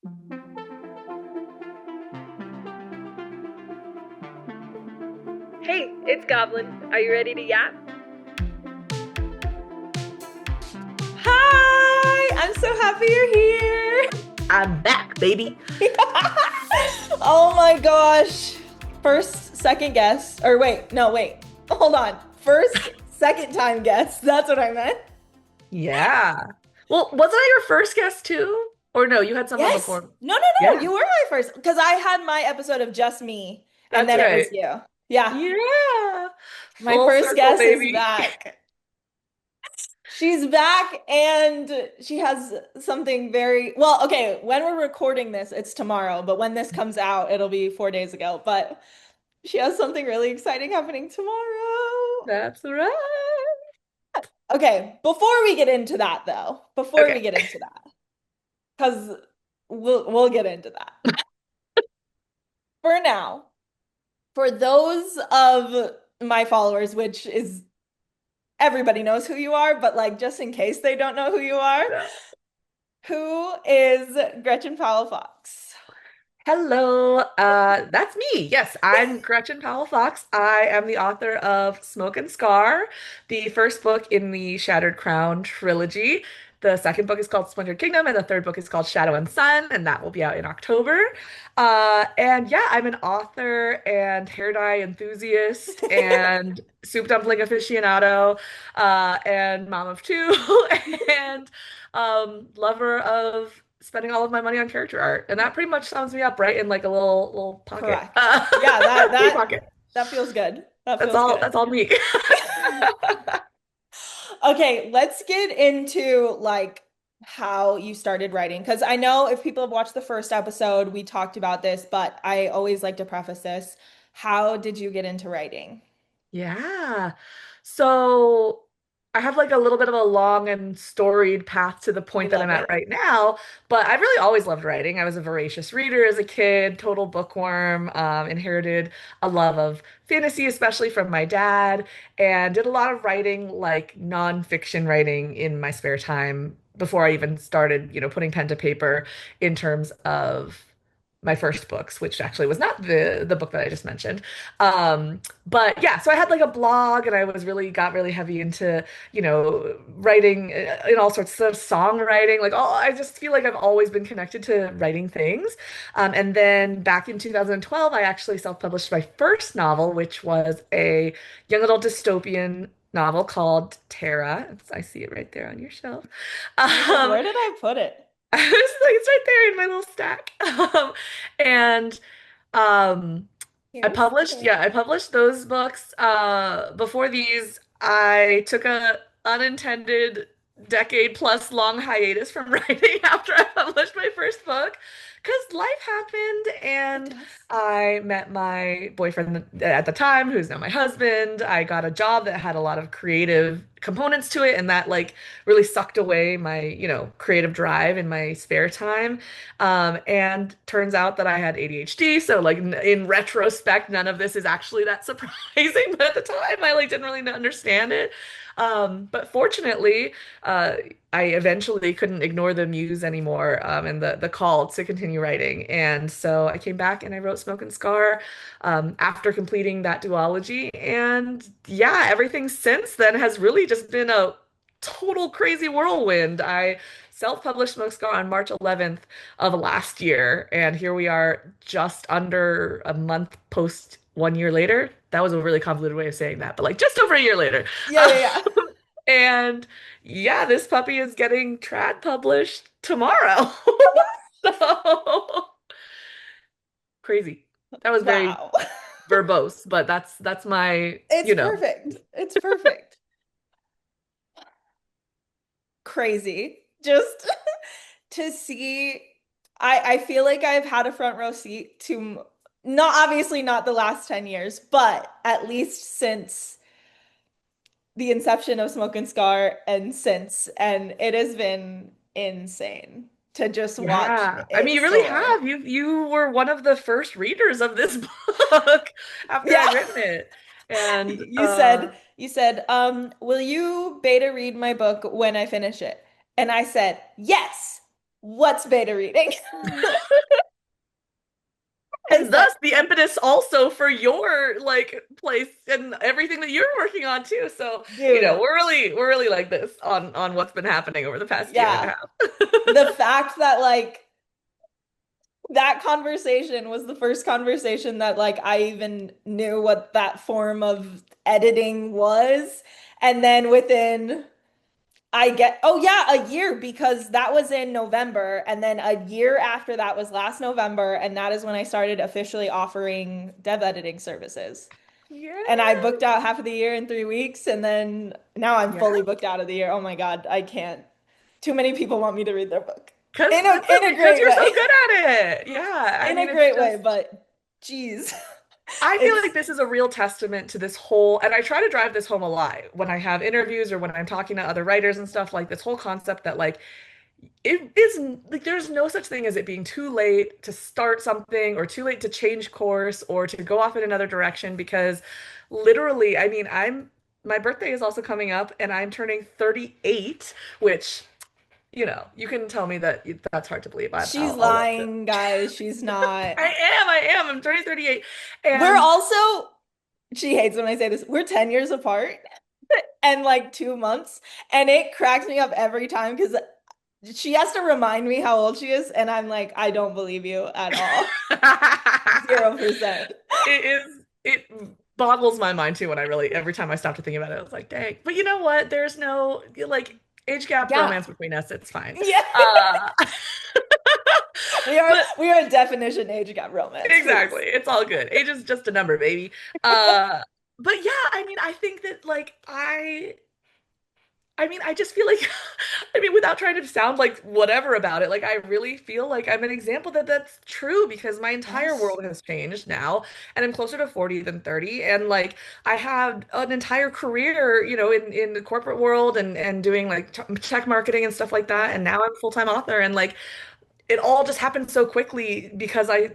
Hey, it's Goblin. Are you ready to yap? Hi, I'm so happy you're here. I'm back, baby. Oh my gosh. First, second guess. Or wait, no, wait. Hold on. First, second time guess. That's what I meant. Yeah. Well, wasn't I your first guest too? Or no, you had someone Yes. before. No, no, no. Yeah, You were my first because I had my episode of just me and that's then it right. was you. Yeah. Yeah. My Full first circle, guess is baby. back. She's back and she has something very well. Okay, when we're recording this, it's tomorrow, but when this comes out, it'll be 4 days ago. But she has something really exciting happening tomorrow. That's right. Okay, before we get into that though, before Okay. we get into that, because we'll get into that. For now, for those of my followers, which is everybody knows who you are, but like just in case they don't know who you are, Yeah. who is Gretchen Powell Fox? Hello, that's me. Yes, I'm Gretchen Powell Fox. I am the author of Smoke and Scar, the first book in the Shattered Crown trilogy. The second book is called Splintered Kingdom, and the third book is called Shadow and Sun, and that will be out in October. And yeah, I'm an author and hair dye enthusiast and soup dumpling aficionado, and mom of two, and lover of spending all of my money on character art, and that pretty much sums me up right in like a little pocket. Correct. Yeah, that Free that pocket. that feels good. That That's feels all. good. That's all me. Okay, let's get into like how you started writing because I know if people have watched the first episode, we talked about this, but I always like to preface this. How did you get into writing? Yeah. So I have like a little bit of a long and storied path to the We point that I'm love at it. right now, but I've really always loved writing. I was a voracious reader as a kid, total bookworm, inherited a love of fantasy, especially from my dad, and did a lot of writing, like nonfiction writing in my spare time before I even started, putting pen to paper in terms of my first books, which actually was not the book that I just mentioned. But yeah, so I had like a blog and I was really got really heavy into, writing in all sorts of songwriting. Like, oh, I just feel like I've always been connected to writing things. And then back in 2012, I actually self-published my first novel, which was a young adult dystopian novel called Terra. I see it right there on your shelf. I was like, Um, where did I put it? I was like, it's right there in my little stack. And um, Here's the I published those books. Before these, I took a unintended decade plus long hiatus from writing after I published my first book because life happened It and does. I met my boyfriend at the time, who's now my husband. I got a job that had a lot of creative components to it, and that like really sucked away my, creative drive in my spare time. And turns out that I had ADHD. So like in retrospect, none of this is actually that surprising. But at the time, I like didn't really understand it. But fortunately, I eventually couldn't ignore the muse anymore, and the call to continue writing. And so I came back and I wrote Smoke and Scar after completing that duology. And yeah, everything since then has really just been a total crazy whirlwind. I self-published Smoke Scar on March 11th of last year, and here we are just under a month post 1 year later. That was a really convoluted way of saying that, but like just over a year later. Yeah, yeah, yeah. And yeah, this puppy is getting trad published tomorrow. So crazy. That was very Wow. verbose, but that's my, It's perfect. It's perfect. Crazy. Just to see I feel like I've had a front row seat to not obviously not the last 10 years, but at least since the inception of Smoke and Scar and since, and it has been insane to just watch Yeah. I mean, it you really soar. have. You were one of the first readers of this book after Yeah. I'd written it. And Will you beta read my book when I finish it? And I said, yes, what's beta reading? And Because like, thus the impetus also for your like place and everything that you're working on too. So, dude, we're really like this on what's been happening over the past year and a yeah, half. the fact that like that conversation was the first conversation that like I even knew what that form of editing was. And then within I get, oh yeah, a year because that was in November. And then a year after that was last November. And that is when I started officially offering dev editing services. And I Yeah. booked out half of the year in 3 weeks. And then now I'm Yeah. fully booked out of the year. Oh my God, I can't. Too many people want me to read their book Cause that's in a because great you're so way. good at it. Yeah. I In mean, a it's great way, just but geez. I feel like It's this is a real testament to this whole, and I try to drive this home a lot when I have interviews or when I'm talking to other writers and stuff, like this whole concept that like it is like there's no such thing as it being too late to start something or too late to change course or to go off in another direction because literally, I mean, my birthday is also coming up and I'm turning 38, which, you can tell me that that's hard to believe. she's I'll love it. lying, guys. She's not. I am. I'm turning 38. We're And also, she hates when I say this. We're 10 years apart and like 2 months. And it cracks me up every time because she has to remind me how old she is. And I'm like, I don't believe you at all. it 0%. it boggles my mind too when I really every time I stop to think about it, I was like, dang. But you know what? There's no like age gap Yeah. romance between us. It's fine. Yeah. Uh, We are but we are a definition age gap romance, exactly, please. it's all good. Age is just a number, baby. Uh, but yeah, I mean, I think that like I mean, I just feel like, I mean, without trying to sound like whatever about it, like I really feel like I'm an example that that's true because my entire Yes. world has changed now, and I'm closer to 40 than 30, and like I had an entire career, in the corporate world and doing like tech marketing and stuff like that, Yeah. and now I'm a full-time author, and like it all just happened so quickly because I,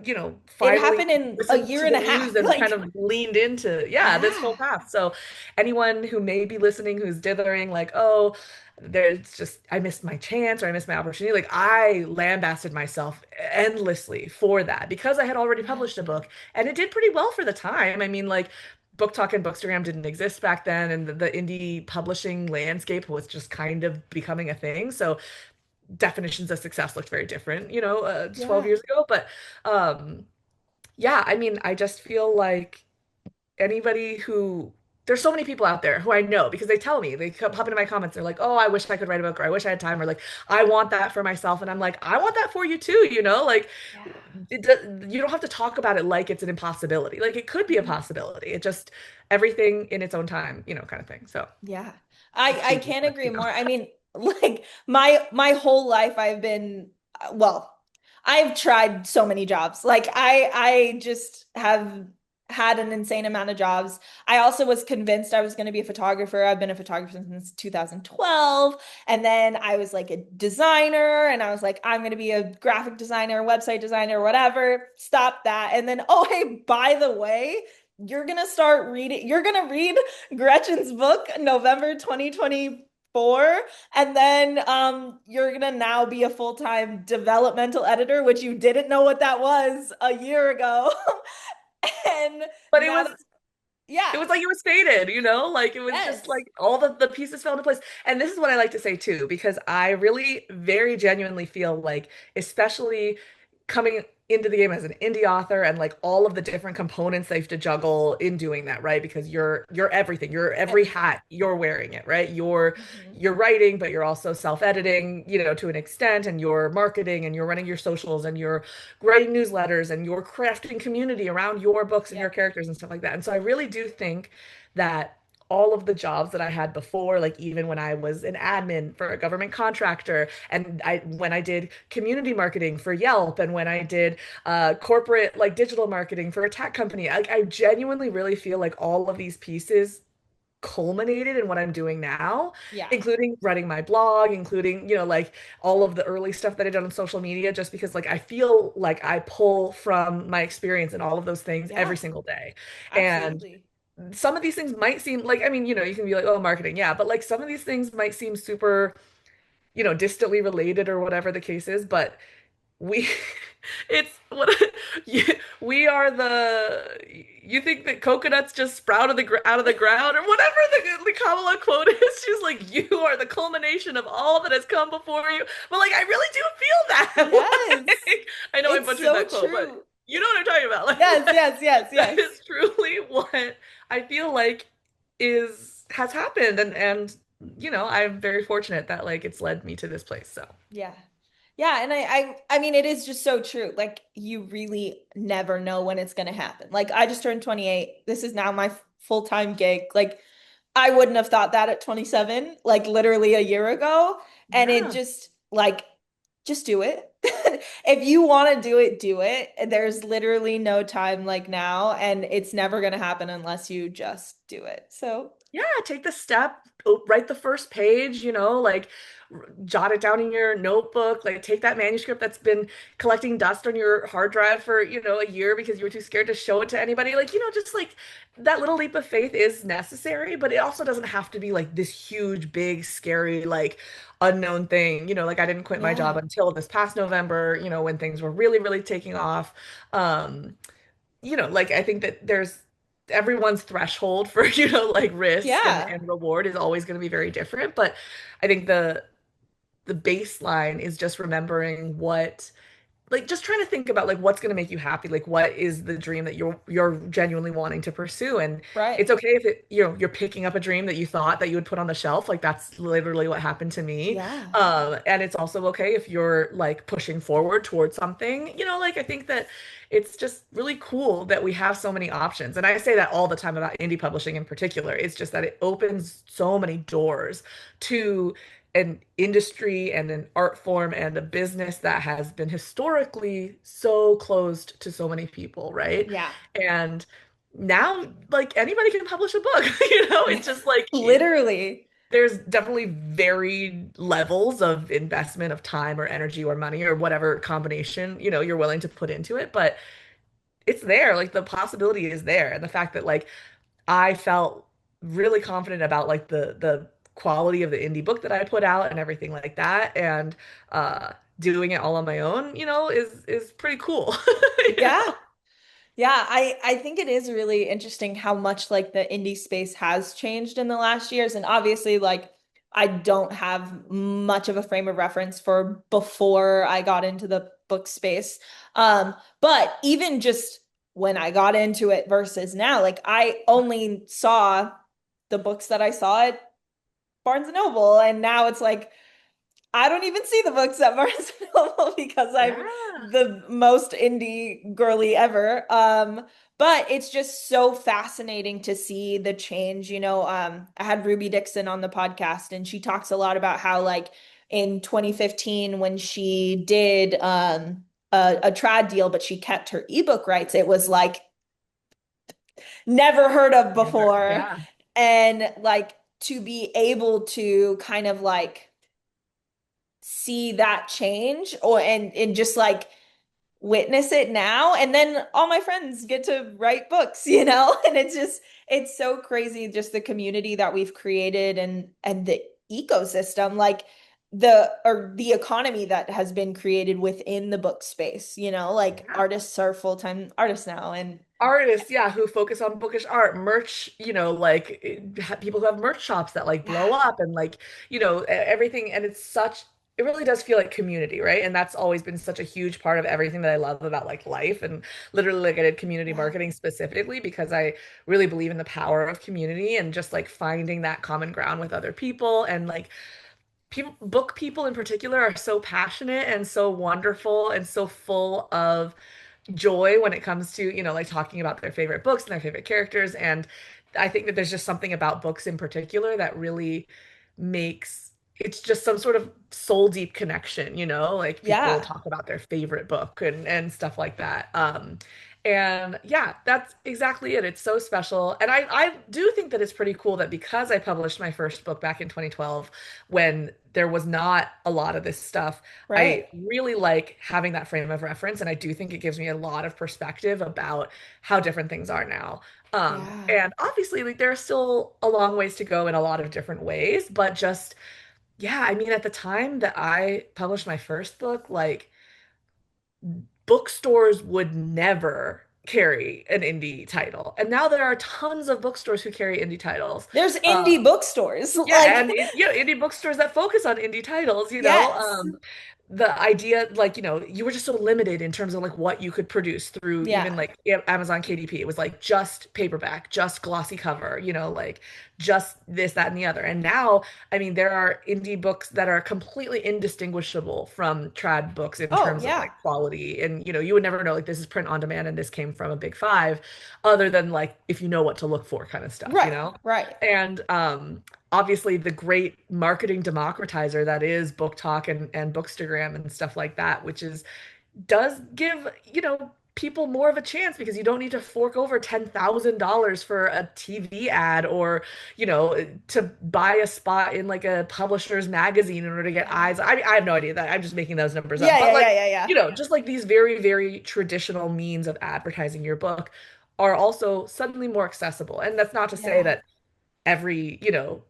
It finally happened in a listened year to and the a news half. and kind Like, of leaned into, yeah, this whole yeah. path. So anyone who may be listening who's dithering, like, oh, there's just, I missed my chance or I missed my opportunity. Like, I lambasted myself endlessly for that because I had already Yeah. published a book and it did pretty well for the time. I mean, like, Book Talk and Bookstagram didn't exist back then, and the indie publishing landscape was just kind of becoming a thing. So definitions of success looked very different, 12 Yeah. years ago. But yeah, I mean, I just feel like anybody who there's so many people out there who I know because they tell me, they come pop into my comments, they're like, oh, I wish I could write a book, or I wish I had time, or like, I want that for myself. And I'm like, I want that for you too, like Yeah. you don't have to talk about it like it's an impossibility. Like it could be a possibility. It just everything in its own time, kind of thing. So Yeah. it's I cheesy, can't but agree more. I mean, like my whole life I've been well, I've tried so many jobs. Like I just have had an insane amount of jobs. I also was convinced I was going to be a photographer. I've been a photographer since 2012, and then I was like a designer and I was like I'm going to be a graphic designer, website designer, whatever. Stop that. And then oh hey, by the way, you're gonna read Gretchen's book November 2024, and then you're gonna now be a full-time developmental editor, which you didn't know what that was a year ago. And but now that's it yeah. was like it was fated, like it was just Yes. like all the pieces fell into place. And this is what I like to say too, because I really very genuinely feel like, especially coming into the game as an indie author and like all of the different components they have to juggle in doing that, right? Because you're everything, you're every Everything. hat, you're wearing it, right? You're Mhm. you're writing, but you're also self-editing, to an extent, and you're marketing and you're running your socials and you're writing newsletters and you're crafting community around your books and your Yep. characters and stuff like that. And so I really do think that all of the jobs that I had before, like even when I was an admin for a government contractor, and when I did community marketing for Yelp, and when I did corporate like digital marketing for a tech company, I genuinely really feel like all of these pieces culminated in what I'm doing now, Yeah. including running my blog, including, like all of the early stuff that I've done on social media, just because like I feel like I pull from my experience in all of those things Yeah. every single day. And Absolutely. some of these things might seem like, I mean, you can be like, oh, marketing, yeah, but like some of these things might seem super distantly related or whatever the case is, but we it's what you, we are the you think that coconuts just sprout out of the ground or whatever the Kamala quote is. She's like, you are the culmination of all that has come before you. But like, I really do feel that. Yes. Like, I know I It's butchered so that quote, but true. you know what I'm talking about. Like Yes, yes, yes, that yes. is truly what I feel like is has happened, and I'm very fortunate that like it's led me to this place. So Yeah. Yeah, and I mean it is just so true. Like you really never know when it's gonna happen. Like I just turned 28. This is now my full-time gig. Like I wouldn't have thought that at 27, like literally a year ago. And it yeah. just do it. If you want to do it, do it. There's literally no time like now, and it's never gonna happen unless you just do it. So, Yeah, take the step, write the first page, like jot it down in your notebook, like take that manuscript that's been collecting dust on your hard drive for, a year because you were too scared to show it to anybody. Like, just like that little leap of faith is necessary, but it also doesn't have to be like this huge, big, scary, like unknown thing. Like I didn't quit my job yeah. until this past November, when things were really, really taking off. Like I think that there's everyone's threshold for, like risk and, Yeah. and reward is always going to be very different. But I think the baseline is just remembering what like just trying to think about like what's going to make you happy, like what is the dream that you're genuinely wanting to pursue. And Right. it's okay if you're picking up a dream that you thought that you would put on the shelf. Like that's literally what happened to me. Yeah. And it's also okay if you're like pushing forward towards something. Like I think that it's just really cool that we have so many options, and I say that all the time about indie publishing in particular. It's just that it opens so many doors to an industry and an art form and a business that has been historically so closed to so many people, right? Yeah. And now, like anybody can publish a book, it's just like Literally. there's definitely varied levels of investment of time or energy or money or whatever combination, you're willing to put into it, but it's there. Like the possibility is there. And the fact that like I felt really confident about like the quality of the indie book that I put out and everything like that. And doing it all on my own, is pretty cool. Yeah. Yeah, I think it is really interesting how much like the indie space has changed in the last years. And obviously, like I don't have much of a frame of reference for before I got into the book space. But even just when I got into it versus now, like I only saw the books that I saw at Barnes and Noble, and now it's like I don't even see the books at Barnes and Noble because I'm Yeah. the most indie girly ever. But it's just so fascinating to see the change. I had Ruby Dixon on the podcast, and she talks a lot about how, like, in 2015, when she did a trad deal, but she kept her ebook rights, it was like never heard of before. Yeah. And like to be able to kind of like see that change or and just like witness it now, and then all my friends get to write books, and it's so crazy just the community that we've created and the ecosystem, like the economy that has been created within the book space, like Yeah. artists are full-time artists now. And Artists, yeah, who focus on bookish art, merch, like people who have merch shops that like blow yeah, up and like, everything. And it really does feel like community, right? And that's always been such a huge part of everything that I love about like life. And literally, like I did community yeah, marketing specifically because I really believe in the power of community and just like finding that common ground with other people. And like book people in particular are so passionate and so wonderful and so full of joy when it comes to, like talking about their favorite books and their favorite characters. And I think that there's just something about books in particular that really makes it's just some sort of soul deep connection, like people yeah, talk about their favorite book and stuff like that. And yeah, that's exactly it. It's so special. And I do think that it's pretty cool that because I published my first book back in 2012, when there was not a lot of this stuff, right, I really like having that frame of reference. And I do think it gives me a lot of perspective about how different things are now. yeah, And obviously, like there are still a long ways to go in a lot of different ways, but just Yeah, I mean, at the time that I published my first book, like bookstores would never carry an indie title. And now there are tons of bookstores who carry indie titles. There's Uh, indie bookstores. yeah, Like, and indie bookstores that focus on indie titles, yes. the idea, like, you were just so limited in terms of like what you could produce through even Yeah. like Amazon KDP. It was like just paperback, just glossy cover, like just this, that, and the other. And now, I mean, there are indie books that are completely indistinguishable from trad books in Oh, terms of yeah. like quality. And you would never know like this is print on demand and this came from a big five, other than like if you know what to look for kind of stuff, Right. Right. And obviously the great marketing democratizer that is Book Talk and Bookstagram and stuff like that, which is does give, people more of a chance because you don't need to fork over $10,000 for a TV ad or, to buy a spot in like a publisher's magazine in order to get eyes. I mean, I have no idea that I'm just making those numbers up, Yeah, but yeah, like, yeah, yeah, yeah. just like these very, very traditional means of advertising your book are also suddenly more accessible. And that's not to say Yeah. that every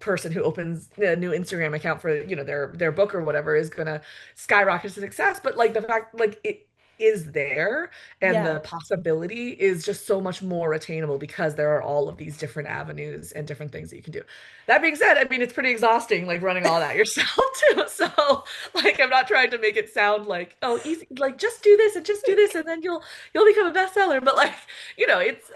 person who opens a new Instagram account for their book or whatever is gonna skyrocket to success, but like the fact like it is there and Yeah. the possibility is just so much more attainable because there are all of these different avenues and different things that you can do. That being said, I mean it's pretty exhausting like running all that yourself too. So like I'm not trying to make it sound like oh easy, like just do this and just do this and then you'll become a bestseller, but like it's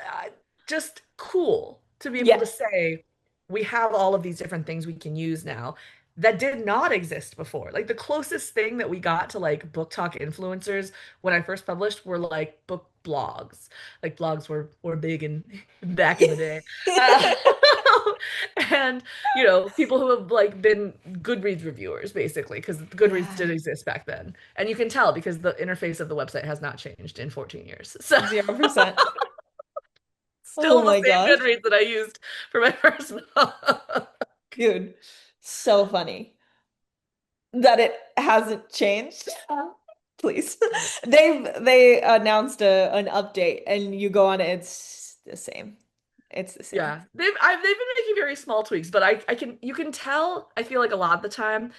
just cool to be able Yeah. to say we have all of these different things we can use now that did not exist before. Like the closest thing that we got to like book talk influencers when I first published were like book blogs. Like blogs were big and back in the day. Uh, and people who have like been Goodreads reviewers basically because Goodreads Yeah. did exist back then. And you can tell because the interface of the website has not changed in 14 years. So 0%. Oh still the my same gosh. Goodreads that I used for my first book. Dude, so funny that it hasn't changed. Please. They announced an update and you go on it, it's the same. It's the same. Yeah, they've been making very small tweaks, but you can tell, I feel like a lot of the time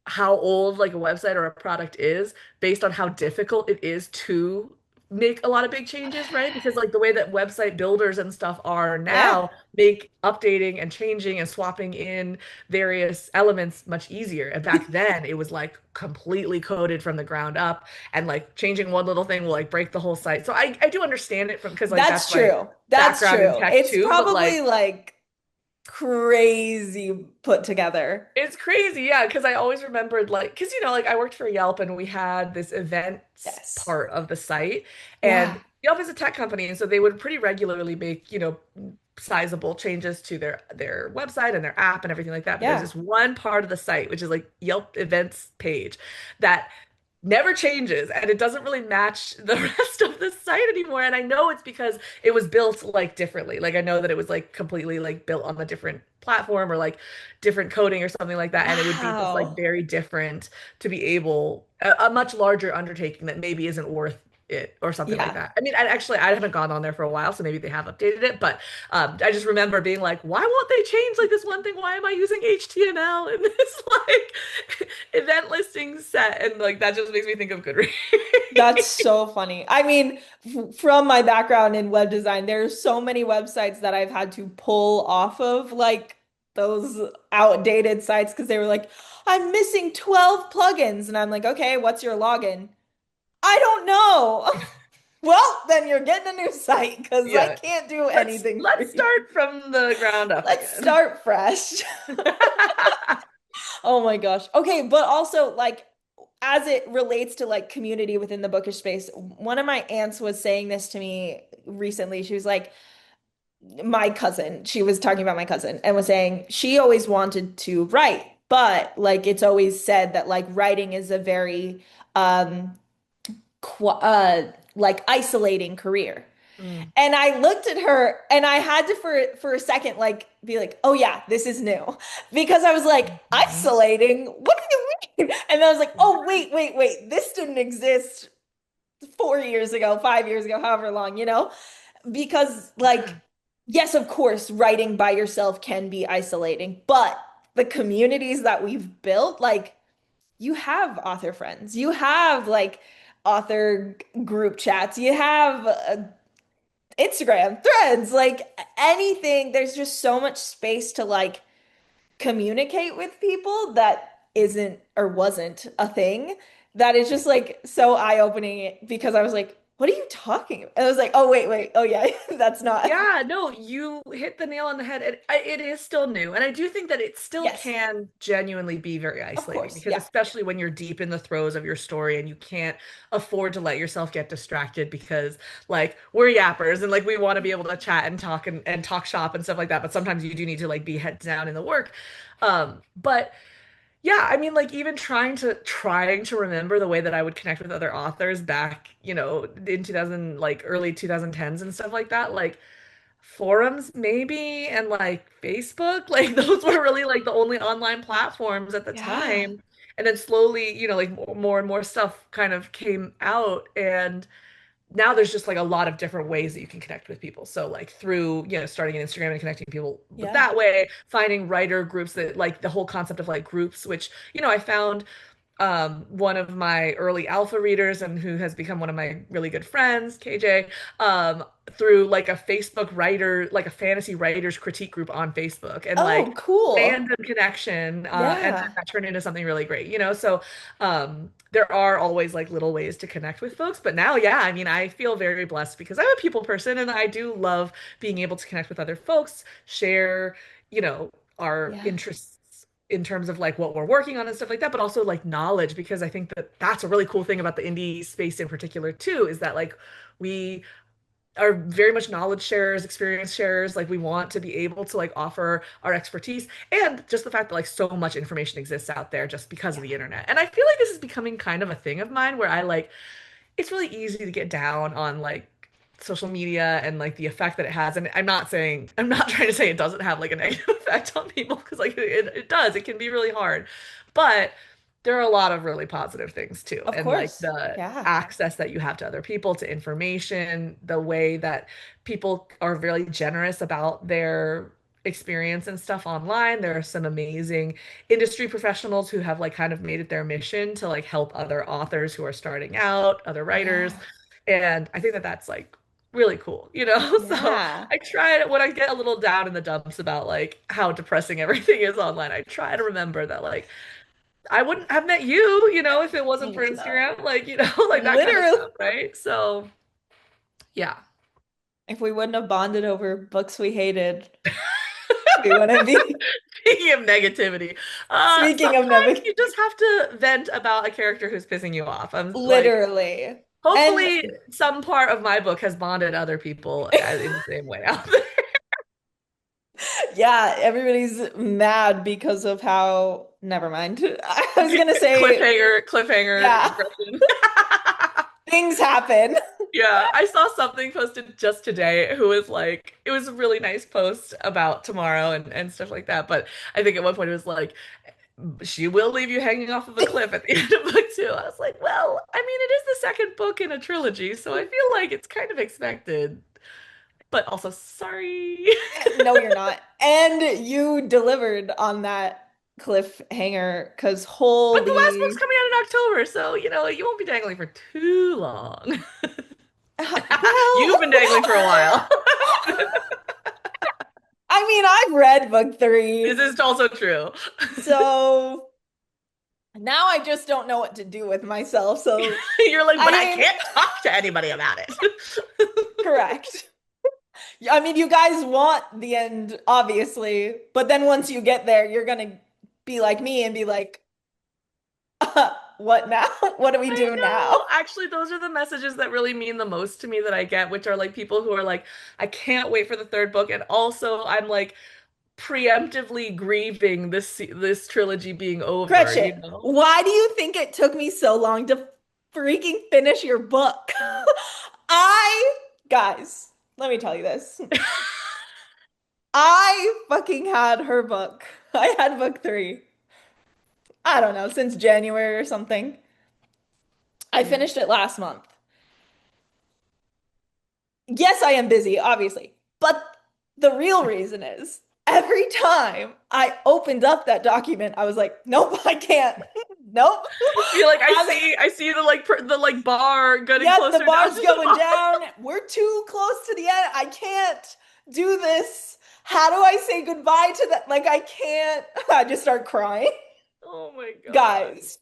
how old like a website or a product is based on how difficult it is to make a lot of big changes, right? Because like the way that website builders and stuff are Yeah. now make updating and changing and swapping in various elements much easier. And back then it was like completely coded from the ground up and like changing one little thing will like break the whole site. So I do understand it from because like That's that's my true. That's background in true. tech It's too, but probably like like crazy put together. it's crazy, yeah, because I always remembered like because like I worked for Yelp and we had this events Yes. part of the site Yeah. and Yelp is a tech company and so they would pretty regularly make, sizable changes to their website and their app and everything like that. But there's Yeah. this one part of the site which is like Yelp events page that never changes and it doesn't really match the rest of the site anymore, and I know it's because it was built like differently. Like I know that it was like completely like built on a different platform or like different coding or something like that, and it would be just like Wow. very different to be able a much larger undertaking that maybe isn't worth it or something like Yeah. that. I mean, I haven't gone on there for a while, so maybe they have updated it, but I just remember being like, why won't they change like this one thing? Why am I using HTML in this like event listing set? And like that just makes me think of Goodreads. That's so funny. I mean, from my background in web design, there's so many websites that I've had to pull off of like those outdated sites because they were like, I'm missing 12 plugins. And I'm like, okay, what's your login? I don't know. Well, then you're getting a new site because I Yeah. can't do Let's anything for let's you. start from the ground up Let's again. start fresh. Oh my gosh. Okay, but also like as it relates to like community within the bookish space, one of my aunts was saying this to me recently. She was like, my cousin, she was talking about my cousin and was saying she always wanted to write, but like it's always said that like writing is a very um like isolating career. Mm. And I looked at her and I had to for a second like be like, "Oh yeah, this is new." Because I was like, Mhm. "Isolating? What do you mean?" And I was like, "Oh, wait, wait, wait. This didn't exist 4 years ago, 5 years ago, however long, you know?" Because like Yeah. yes, of course, writing by yourself can be isolating, but the communities that we've built, like you have author friends, you have like author group chats, you have Instagram threads, like anything. There's just so much space to like communicate with people that isn't or wasn't a thing that is just like so eye-opening because I was like, what are you talking about? And I was like, oh, wait. Oh, yeah, that's not. Yeah, no, you hit the nail on the head. It is still new, and I do think that it still Yes, can genuinely be very of isolating course. because Yeah. especially when you're deep in the throes of your story and you can't afford to let yourself get distracted because like we're yappers and like we want to be able to chat and talk and talk shop and stuff like that, but sometimes you do need to like be heads down in the work. But yeah, I mean, like even trying to remember the way that I would connect with other authors back, in 2000, like early 2010s and stuff like that, like forums maybe and like Facebook, like those were really like the only online platforms at the Yeah. time. And then slowly, like more and more stuff kind of came out and now there's just like a lot of different ways that you can connect with people. So like through, starting an Instagram and connecting people with Yeah. that way, finding writer groups that like the whole concept of like groups, which, I found one of my early alpha readers and who has become one of my really good friends, KJ, through like a Facebook writer, like a fantasy writers critique group on Facebook and Oh, like cool. random connection. And then Yeah. that turned into something really great, So there are always like little ways to connect with folks. But now, yeah, I mean, I feel very blessed because I'm a people person and I do love being able to connect with other folks, share, our Yeah. interests in terms of like what we're working on and stuff like that, but also like knowledge because I think that that's a really cool thing about the indie space in particular too, is that like we are very much knowledge sharers, experience sharers. Like we want to be able to like offer our expertise and just the fact that like so much information exists out there just because of Yeah. the internet. And I feel like this is becoming kind of a thing of mine where I like it's really easy to get down on like social media and like the effect that it has. And I'm not trying to say it doesn't have like a negative effect on people because like it does. It can be really hard. But there are a lot of really positive things too. Of And like course. the Yeah. access that you have to other people, to information, the way that people are very generous about their experience and stuff online. There are some amazing industry professionals who have like kind of made it their mission to like help other authors who are starting out, other writers. Yeah. And I think that that's like really cool, So Yeah. I try to, when I get a little down in the dumps about like how depressing everything is online, I try to remember that like I wouldn't have met you, if it wasn't for Thank you. Instagram, like, like that kind of Literally, stuff, right? So yeah. if we wouldn't have bonded over books we hated, we wouldn't be. Speaking of negativity, Speaking of sometimes Nevi, you just have to vent about a character who's pissing you off. I'm like, literally. And hopefully some part of my book has bonded other people in the same way out there. yeah, everybody's mad because of how, never mind. I was gonna say, Cliffhanger yeah, Gretchen. things happen. Yeah, I saw something posted just today who was like, it was a really nice post about tomorrow and stuff like that. But I think at one point it was like, she will leave you hanging off of a cliff at the end of book two. I was like, well, I mean, it is the second book in a trilogy, so I feel like it's kind of expected, but also sorry. No, you're not. And you delivered on that cliffhanger because But the last book's holy, coming out in October, so you won't be dangling for too long. well, You've been dangling for a while. I mean, I've read book This three, is also true. so now I just don't know what to do with myself. So, You're like, but I I mean, can't talk to anybody about it. correct. I mean, you guys want the end, obviously, but then once you get there, you're gonna be like me and be like, what now? What do we I do now? know. Actually, those are the messages that really mean the most to me that I get, which are like people who are like, I can't wait for the third book. And also, I'm like preemptively grieving this trilogy being over, Gretchen, why do you think it took me so long to freaking finish your book? I, guys, let me tell you this. I fucking had her book. I had book three. I don't know, since January or something. I Mm. finished it last month. Yes, I am busy, obviously. But the real reason is every time I opened up that document, I was like, nope, I can't. Nope. You're like, I'm, I see the like the like bar getting yep, the closer down to bar's the going bottom. down. We're too close to the end. I can't do this. How do I say goodbye to that? Like, I can't. I just start crying. Oh my God. Guys,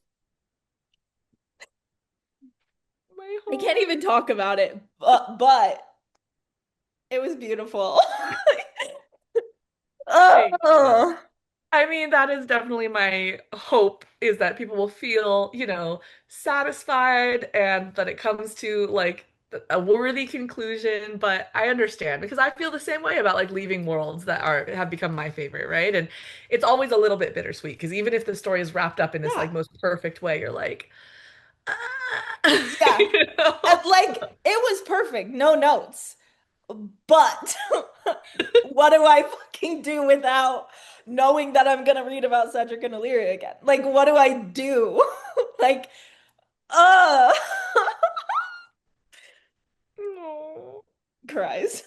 My I can't heart. even talk about it, but it was beautiful. Thank you. Oh, I mean, that is definitely my hope is that people will feel, satisfied and that it comes to like a worthy conclusion. But I understand because I feel the same way about like leaving worlds that are have become my favorite, right? And it's always a little bit bittersweet because even if the story is wrapped up in this yeah. like most perfect way, you're like, ah. Yeah. You And, know? like, it was perfect, no notes. But what do I fucking do without knowing that I'm gonna read about Cedric and Illyria again? Like, what do I do? Like, uh No. cries.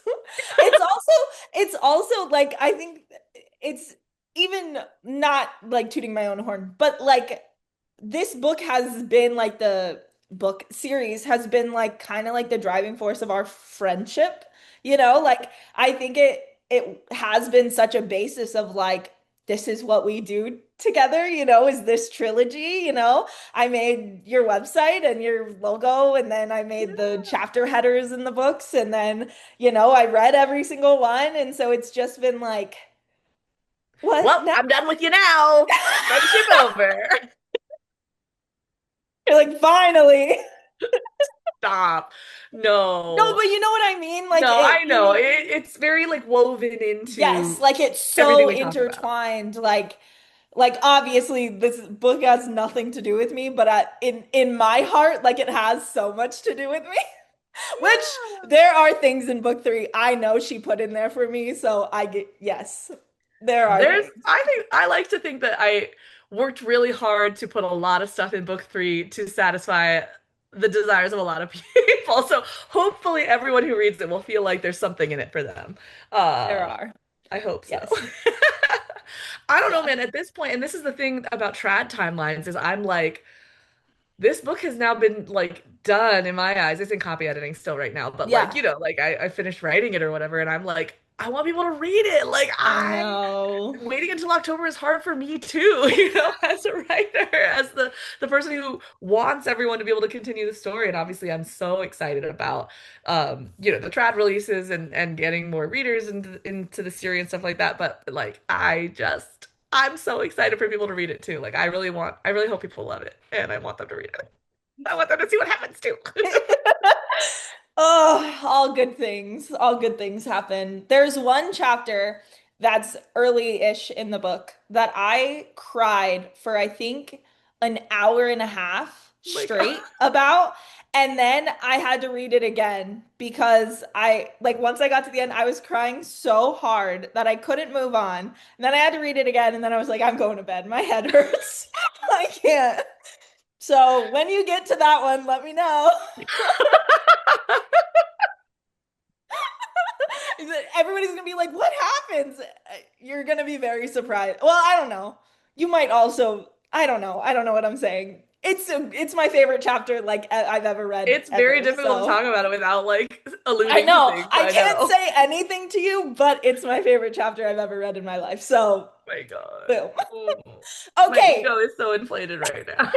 It's also like I think it's even not like tooting my own horn, but like this book has been like the book series has been like kind of like the driving force of our friendship, you know? Like I think it has been such a basis of like this is what we do together, you know, is this trilogy, you know? I made your website and your logo, and then I made the chapter headers in the books, and then, you know, I read every single one. And so it's just been like, what Well, now? I'm done with you now. Friendship over. You're like, finally. Stop. No, No. but you know what I mean? Like No, it, I you know. know, It's very like woven yes, into like it's everything so we talk about. intertwined. Like obviously this book has nothing to do with me, but in my heart, like it has so much to do with me. Which Yeah. there are things in book three I know she put in there for me, so I get yes, there are things. I think I like to think that I worked really hard to put a lot of stuff in book three to satisfy the desires of a lot of people. So hopefully everyone who reads it will feel like there's something in it for them. There Uh, are. I hope so. Yes. I don't know, Yeah. man. At this point, and this is the thing about trad timelines, is I'm like, this book has now been like done in my eyes. It's in copy editing still right now, but like, Yeah. like I finished writing it or whatever, and I'm like, I want people to read it. Like I I know. waiting until October is hard for me too, as a writer, as the person who wants everyone to be able to continue the story. And obviously I'm so excited about the trad releases and getting more readers into the series and stuff like that. But like I'm so excited for people to read it too. Like I really hope people love it and I want them to read it. I want them to see what happens too. Oh, all good things. All good things happen. There's one chapter that's early-ish in the book that I cried for, I think, an hour and a half Oh my God. straight about. And then I had to read it again because I, like, once I got to the end, I was crying so hard that I couldn't move on. And then I had to read it again. And then I was like, I'm going to bed. My head hurts. I can't. So when you get to that one, let me know. Everybody's gonna be like, "What happens?" You're gonna be very surprised. Well, I don't know. You might also. I don't know. I don't know what I'm saying. It's my favorite chapter like I've ever read It's very ever. difficult to talk So about it without like I alluding to know things. I I can't know. say anything to you, but it's my favorite chapter I've ever read in my life. So My God. boom. Oh, my Okay, ego is so inflated right now.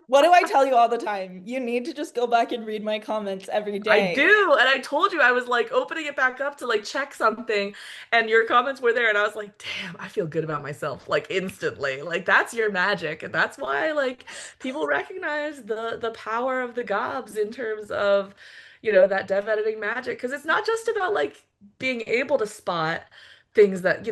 what do I tell you all the time? You need to just go back and read my comments every I day. do. And I told you I was like opening it back up to like check something and your comments were there and I was like, "Damn, I feel good about myself like instantly." Like that's your magic and that's why like people recognize the power of the gobs in terms of, that dev editing magic because it's not just about like being able to spot things that,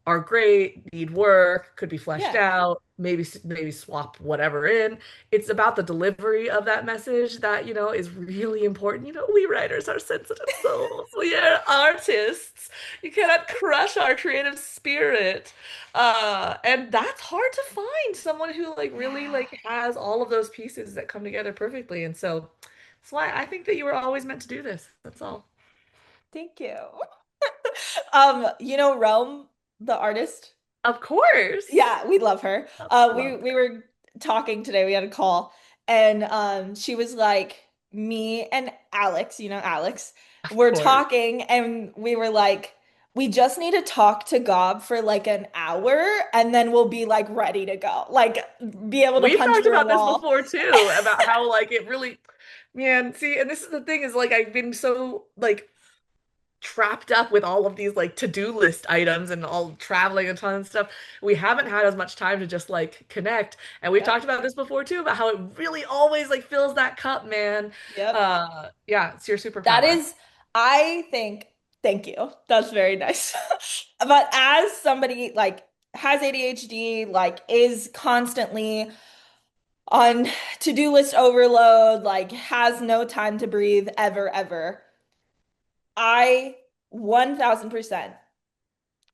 are great, need work, could be fleshed Yeah, out, maybe swap whatever in. It's about the delivery of that message that, is really important. We writers are sensitive souls. We are artists. You cannot crush our creative spirit. And that's hard to find someone who like really yeah. like has all of those pieces that come together perfectly. And so that's why I think that you were always meant to do this. That's all. Thank you. You know Realm, the artist? Of course. Yeah, we love her. We Love we were talking today. We had a call, and she was like, me and Alex, you know Alex, of were course. talking, and we were like, we just need to talk to Gob for like an hour, and then we'll be like ready to go, like be able to We've punch talked through a about this wall. before too, about how like it really, man, see, and this is the thing is like I've been so like trapped up with all of these like to-do list items and all traveling a ton of stuff. We haven't had as much time to just like connect. And we've Yep, talked about this before too, about how it really always like fills that cup, man. yep. Yeah, it's your That superpower. is, I think, thank you. That's very nice. But as somebody like has ADHD, like is constantly on to-do list overload, like has no time to breathe ever, ever, I 1000%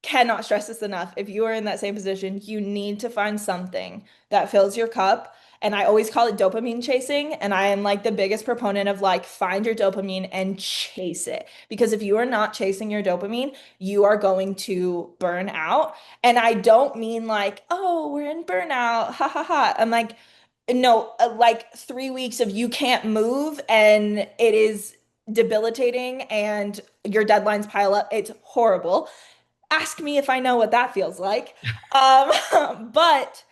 cannot stress this enough. If you are in that same position, you need to find something that fills your cup. And I always call it dopamine chasing. And I am like the biggest proponent of like find your dopamine and chase it. Because if you are not chasing your dopamine, you are going to burn out. And I don't mean like, oh, we're in burnout. Ha ha ha. I'm like, no, like 3 weeks of you can't move and it is debilitating and your deadlines pile up. It's horrible. Ask me if I know what that feels like. But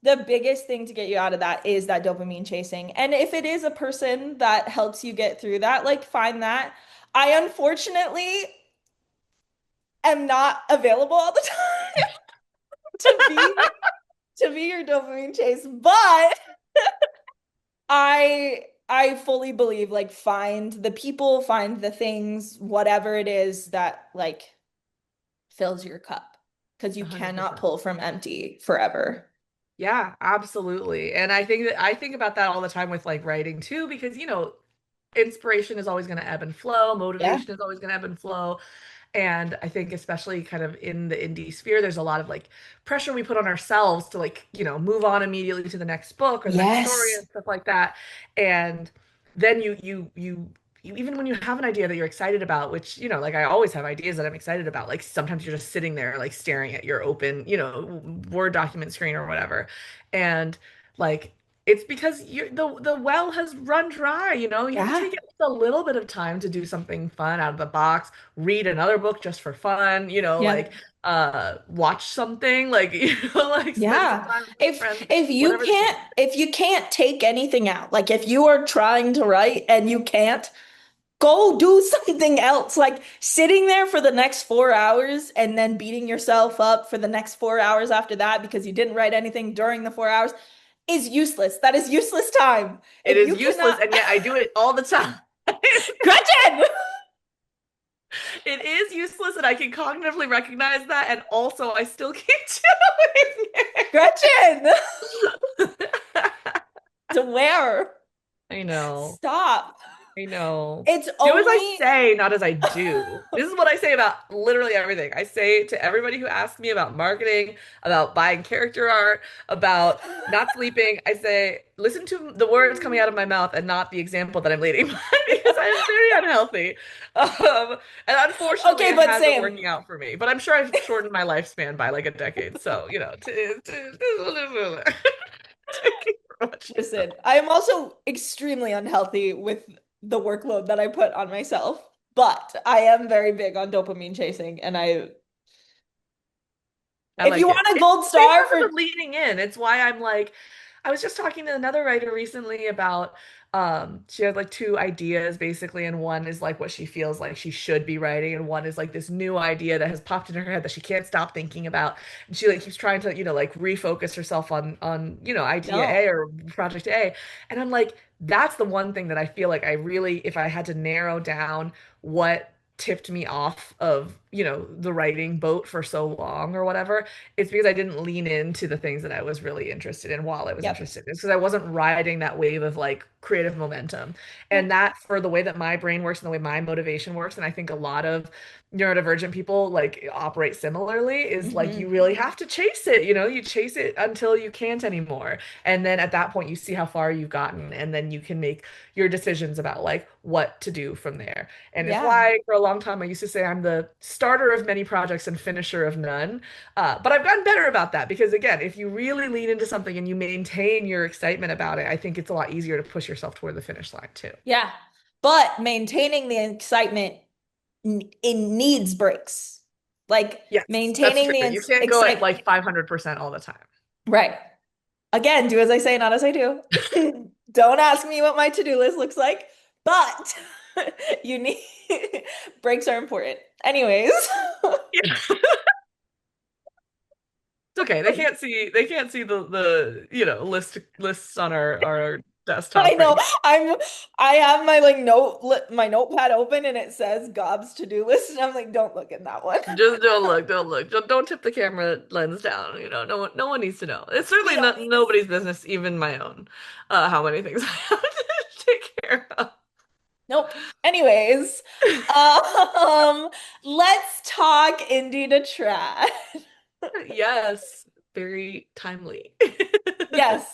the biggest thing to get you out of that is that dopamine chasing. And if it is a person that helps you get through that, like find that. I unfortunately am not available all the time to be your dopamine chase, but I fully believe like find the people, find the things, whatever it is that like fills your cup because you cannot 100%. pull from empty forever. Yeah, absolutely. And I think about that all the time with like writing too, because inspiration is always going to ebb and flow, Yeah. motivation is always going to ebb and flow. And I think especially kind of in the indie sphere, there's a lot of like pressure we put on ourselves to like, move on immediately to the next book or the next story Yes. and stuff like that. And then you even when you have an idea that you're excited about, which, like I always have ideas that I'm excited about, like sometimes you're just sitting there like staring at your open, Word document screen or whatever. And like it's because the well has run dry, you have to Yeah. take a little bit of time to do something fun out of the box, read another book just for fun, like Yep. watch something, like like spend some Yeah. time with If friends, if you whatever the case. can't if you can't take anything out, like if you are trying to write and you can't, go do something else. Like sitting there for the next 4 hours and then beating yourself up for the next 4 hours after that because you didn't write anything during the 4 hours is useless. That is useless time. It If is you useless, cannot, and yet I do it all the time. Gretchen, It is useless, and I can cognitively recognize that, and also I still keep doing Gretchen, it. to where? I know. Stop. I know. It's Do as I only say, not as I do. This is what I say about literally everything. I say to everybody who asks me about marketing, about buying character art, about not sleeping, I say, listen to the words coming out of my mouth and not the example that I'm leading by because I'm very unhealthy. And unfortunately, okay, it but has been working same. out for me. But I'm sure I've shortened my lifespan by like a decade. So, thank you for much. Listen, I am also extremely unhealthy with the workload that I put on myself, but I am very big on dopamine chasing. And I if you like want it. a It's gold the same star purpose for, of leaning in. It's why I'm like, I was just talking to another writer recently about, she had like two ideas basically, and one is like what she feels like she should be writing, and one is like this new idea that has popped into her head that she can't stop thinking about. And she like keeps trying to, like refocus herself on idea no, A or project A. And I'm like, that's the one thing that I feel like I really, if I had to narrow down what tipped me off of, the writing boat for so long or whatever, it's because I didn't lean into the things that I was really interested in while I was yep, interested in. It's because I wasn't riding that wave of like creative momentum. And yep, that for the way that my brain works and the way my motivation works, and I think a lot of neurodivergent people like operate similarly, is like you hmm really have to chase it, you chase it until you can't anymore. And then at that point you see how far you've gotten, and then you can make your decisions about like what to do from there. And it's yeah, why for a long time I used to say I'm the starter of many projects and finisher of none. But I've gotten better about that because, again, if you really lean into something and you maintain your excitement about it, I think it's a lot easier to push yourself toward the finish line too. Yeah. But maintaining the excitement, it needs breaks. Like Yes, that's maintaining true. the You can't go at excitement. like 500% all the time. Right. Again, do as I say, not as I do. Don't ask me what my to-do list looks like, but you need breaks are important. Anyways, Yeah. It's okay. They can't see the lists on our I desktop right know now. I have my like my notepad open and it says Gob's to-do list and I'm like, don't look at that one. Just don't look, don't look. Don't tip the camera lens down. No one needs to know. It's We certainly don't not need to see. nobody's business, even my own, how many things I have to take care of. Nope. Anyways, um, let's talk indie to trash. Yes, very timely. Yes.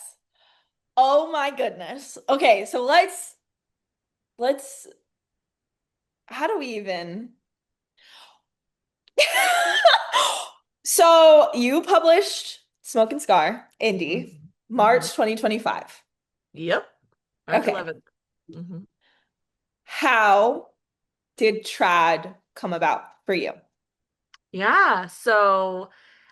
Oh my goodness. Okay, so let's how do we even So you published Smoke and Scar, Indie, Mhm. Mhm. March 2025. Yep, March Okay. 11th. Mhm. How did trad come about for you? Yeah, so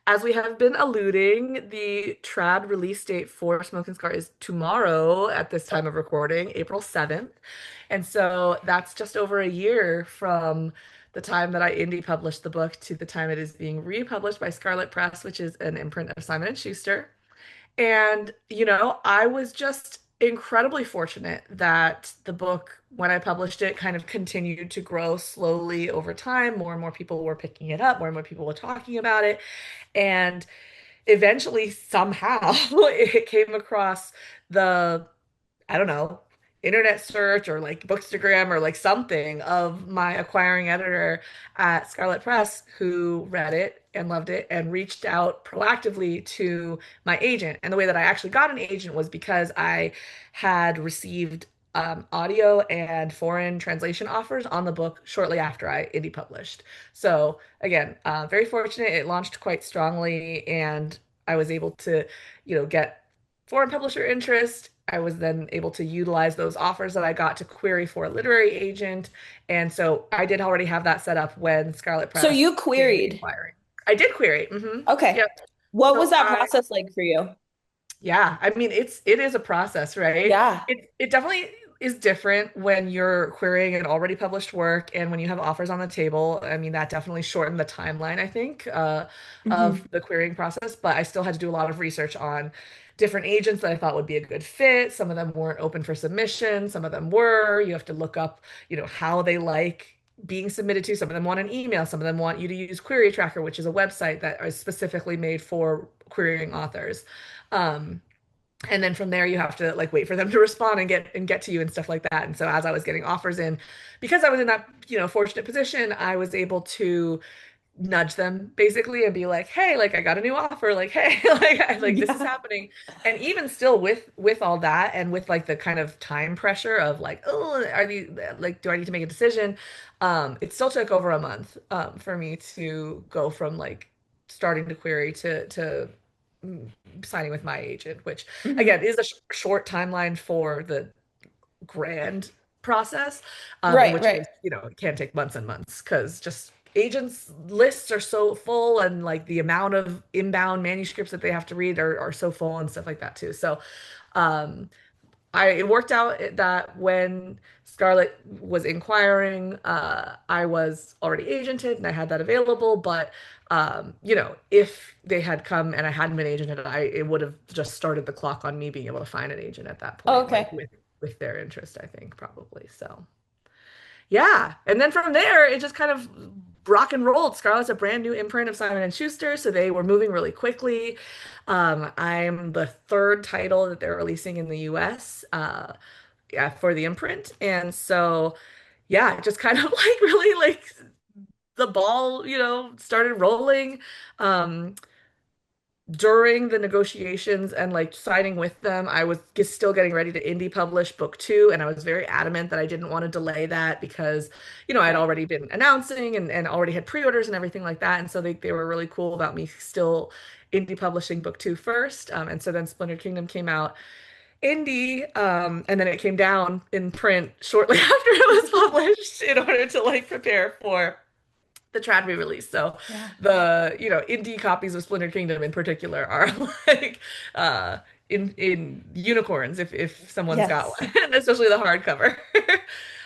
as we have been alluding, the trad release date for Smoke and Scar is tomorrow at this time of recording, April 7th. And so that's just over a year from the time that I indie published the book to the time it is being republished by Scarlet Press, which is an imprint of Simon and Schuster. And, I was just incredibly fortunate that the book, when I published it, kind of continued to grow slowly over time. More and more people were picking it up, more and more people were talking about it. And eventually, somehow, it came across the I don't know, internet search or like Bookstagram or like something of my acquiring editor at Scarlet Press who read it and loved it and reached out proactively to my agent. And the way that I actually got an agent was because I had received audio and foreign translation offers on the book shortly after I indie published. So again, very fortunate. It launched quite strongly, and I was able to, get foreign publisher interest. I was then able to utilize those offers that I got to query for a literary agent. And so I did already have that set up when Scarlet So Press you came queried. inquiring. I did query. Okay. Yep. What was So that process like for you? yeah, I mean it is a process, right? Yeah. It definitely is different when you're querying an already published work and when you have offers on the table. I mean, that definitely shortened the timeline, I think, of Hmm. the querying process, but I still had to do a lot of research on different agents that I thought would be a good fit. Some of them weren't open for submission, some of them were. You have to look up, how they like being submitted to. Some of them want an email, some of them want you to use Query Tracker, which is a website that is specifically made for querying authors. Um, and then from there you have to like wait for them to respond and get to you and stuff like that. And so as I was getting offers in, because I was in that, fortunate position, I was able to nudge them basically and be like, hey, like I got a new offer, like, hey, like this is Yeah. happening. And even still with all that and with like the kind of time pressure of like, oh, are these like, do I need to make a decision? It still took over a month for me to go from like starting to query to mm, signing with my agent, which Hmm. again is a short timeline for the grand process, in Right, which right. case, it can take months and months because just agents lists are so full and like the amount of inbound manuscripts that they have to read are so full and stuff like that too. So um it worked out that when Scarlett was inquiring, I was already agented and I had that available. But if they had come and I hadn't been agented, it would have just started the clock on me being able to find an agent at that Oh, point, like okay. with their interest, I think probably. So yeah, and then from there it just kind of rock and rolled. Scarlett's a brand new imprint of Simon and Schuster, so they were moving really quickly. I'm the third title that they're releasing in the US, yeah, for the imprint, and so yeah, it just kind of like really like the ball, started rolling. Um, during the negotiations and like signing with them, I was still getting ready to indie publish book two, and I was very adamant that I didn't want to delay that because, I'd Right. already been announcing and already had pre-orders and everything like that. And so they were really cool about me still indie publishing book two first. And so then Splintered Kingdom came out indie, and then it came down in print shortly after it was published in order to like prepare for the trad re-release. So Yeah. the, indie copies of Splinter Kingdom in particular are like uh in unicorns if someone's got Yes. one, and especially the hardcover.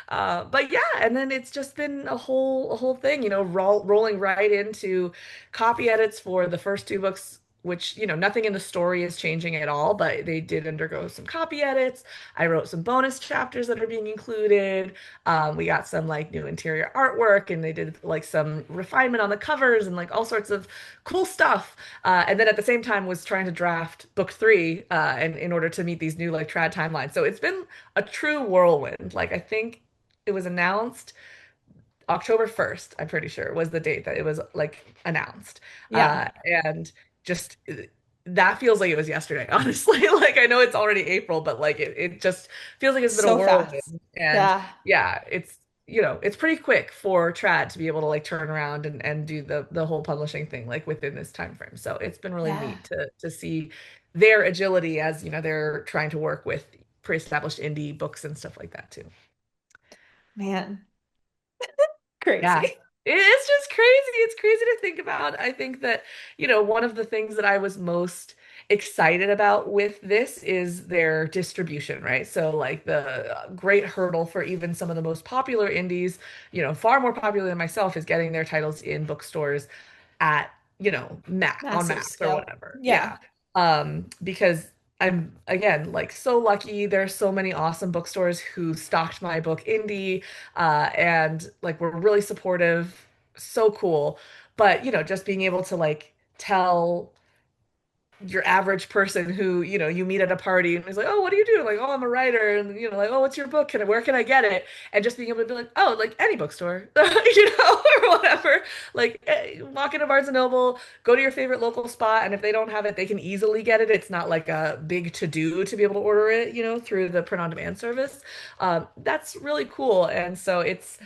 But yeah, and then it's just been a whole thing, rolling right into copy edits for the first two books, which, nothing in the story is changing at all, but they did undergo some copy edits. I wrote some bonus chapters that are being included. We got some like new interior artwork, and they did like some refinement on the covers and like all sorts of cool stuff. And then at the same time was trying to draft book three, and in order to meet these new like trad timelines. So it's been a true whirlwind. Like I think it was announced October 1st, I'm pretty sure, was the date that it was like announced. Yeah. And just that feels like it was yesterday, honestly. Like I know it's already April, but like it just feels like it's been a So fast. whirlwind. And Yeah. yeah, it's pretty quick for trad to be able to like turn around and do the whole publishing thing like within this time frame. So it's been really Yeah. neat to see their agility as, they're trying to work with pre-established indie books and stuff like that too. Man, Yeah. crazy. It's just crazy. It's crazy to think about. I think that, one of the things that I was most excited about with this is their distribution, right? So, like, the great hurdle for even some of the most popular indies, far more popular than myself, is getting their titles in bookstores at, on Massive Max or scale. whatever. Yeah. Yeah. Because I'm again like so lucky. There's so many awesome bookstores who stocked my book indie, and like were really supportive. So cool. But, just being able to like tell your average person who, you meet at a party and is like, oh, what do you do? Like, oh, I'm a writer. And, like, oh, what's your book? Where can I get it? And just being able to be like, oh, like any bookstore, or whatever. Like, walk into Barnes and Noble, go to your favorite local spot. And if they don't have it, they can easily get it. It's not like a big to-do to be able to order it, through the print on demand service. That's really cool. And so it's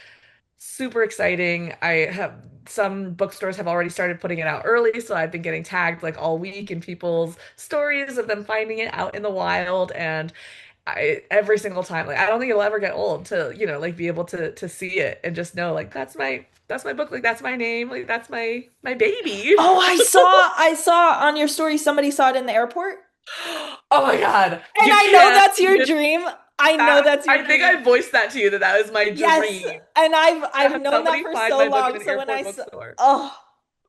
super exciting. I have some bookstores have already started putting it out early, so I've been getting tagged like all week in people's stories of them finding it out in the wild. And I every single time, like I don't think it'll ever get old to, like be able to see it and just know like that's my book, like that's my name, like that's my baby. Oh, I saw on your story somebody saw it in the airport. Oh my God. And You I know can't that's your even dream. I know that's your I think dream. I voiced that to you that that was my Yes. dream And to I've have known that somebody for find so my book in long. an So when I airport saw, bookstore. oh,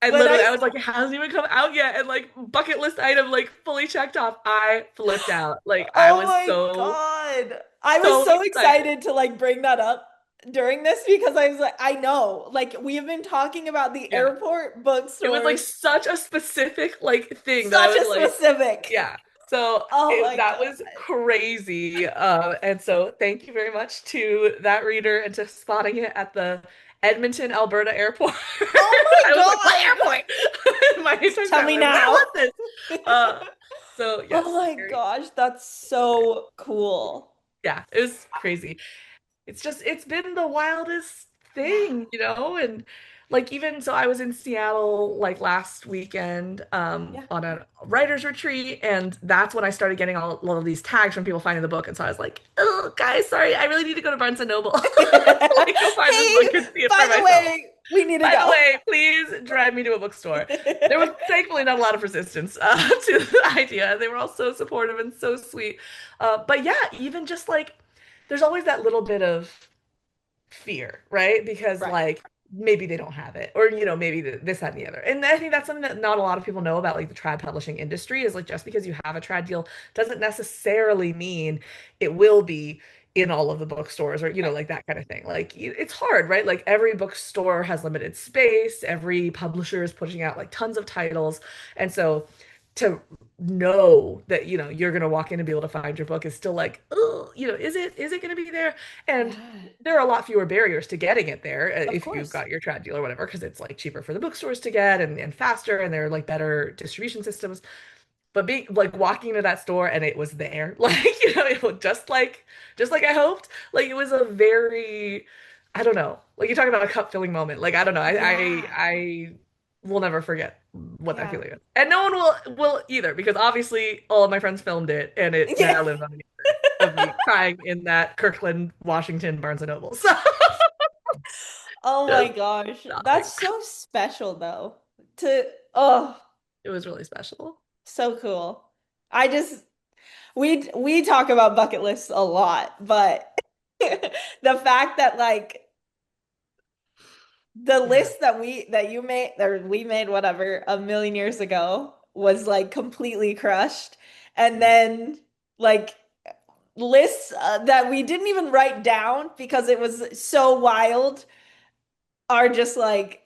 I when literally, I I was saw, like, it hasn't even come out yet. And like bucket list item, like fully checked off. I flipped out. Like I oh was my so, God. I was so so excited. excited to like bring that up during this because I was like, I know, like we have been talking about the Yeah. airport It was like bookstores, such a specific like thing that I such was a like, specific. yeah. So Oh my that God. was crazy. And so thank you very much to that reader and to spotting it at the Edmonton, Alberta airport. Oh I my was like, what God. airport? My entire Tell time, me like, where now. was this? Uh, so Oh yes, my very, gosh, that's so great. so cool. Yeah, it was crazy. It's been the wildest Yeah. thing, and like even so I was in Seattle like last weekend, Yeah. on a writer's retreat, and that's when I started getting all of these tags from people finding the book. And so I was like, oh guys, sorry, I really need to go to Barnes and Noble. Like go find this Hey, book and see it for by the myself. way, we need to By the go. way, please drive me to a bookstore. There was thankfully not a lot of resistance, to the idea. They were all so supportive and so sweet. But yeah, even just like there's always that little bit of fear, right? Because Right. like maybe they don't have it, or maybe this, that, and the other. And I think that's something that not a lot of people know about like the trad publishing industry is like just because you have a trad deal doesn't necessarily mean it will be in all of the bookstores or Right. like that kind of thing. Like it's hard, right? Like every bookstore has limited space, every publisher is pushing out like tons of titles. And so to know that, you're going to walk in and be able to find your book is still like, oh, is it going to be there? And Yeah, there are a lot fewer barriers to getting it there of if you've course. got your trad deal or whatever, because it's like cheaper for the bookstores to get and faster, and they're like better distribution systems. But being like walking into that store and it was there, like, it was just like I hoped. Like it was a very, I don't know, like you talk about a cup filling moment. Like I don't know, Yeah, I will never forget what that yeah. feeling is, and no one will either, because obviously all of my friends filmed it, and it Yeah. now lives on the internet of me crying in that Kirkland, Washington Barnes and Noble. So Oh my just gosh. sobbing. That's so special though. To oh, It was really special. so cool. I just we talk about bucket lists a lot, but the fact that like the Yeah. list that you made or we made whatever a million years ago was like completely crushed. And Yeah. then like lists that we didn't even write down because it was so wild are just like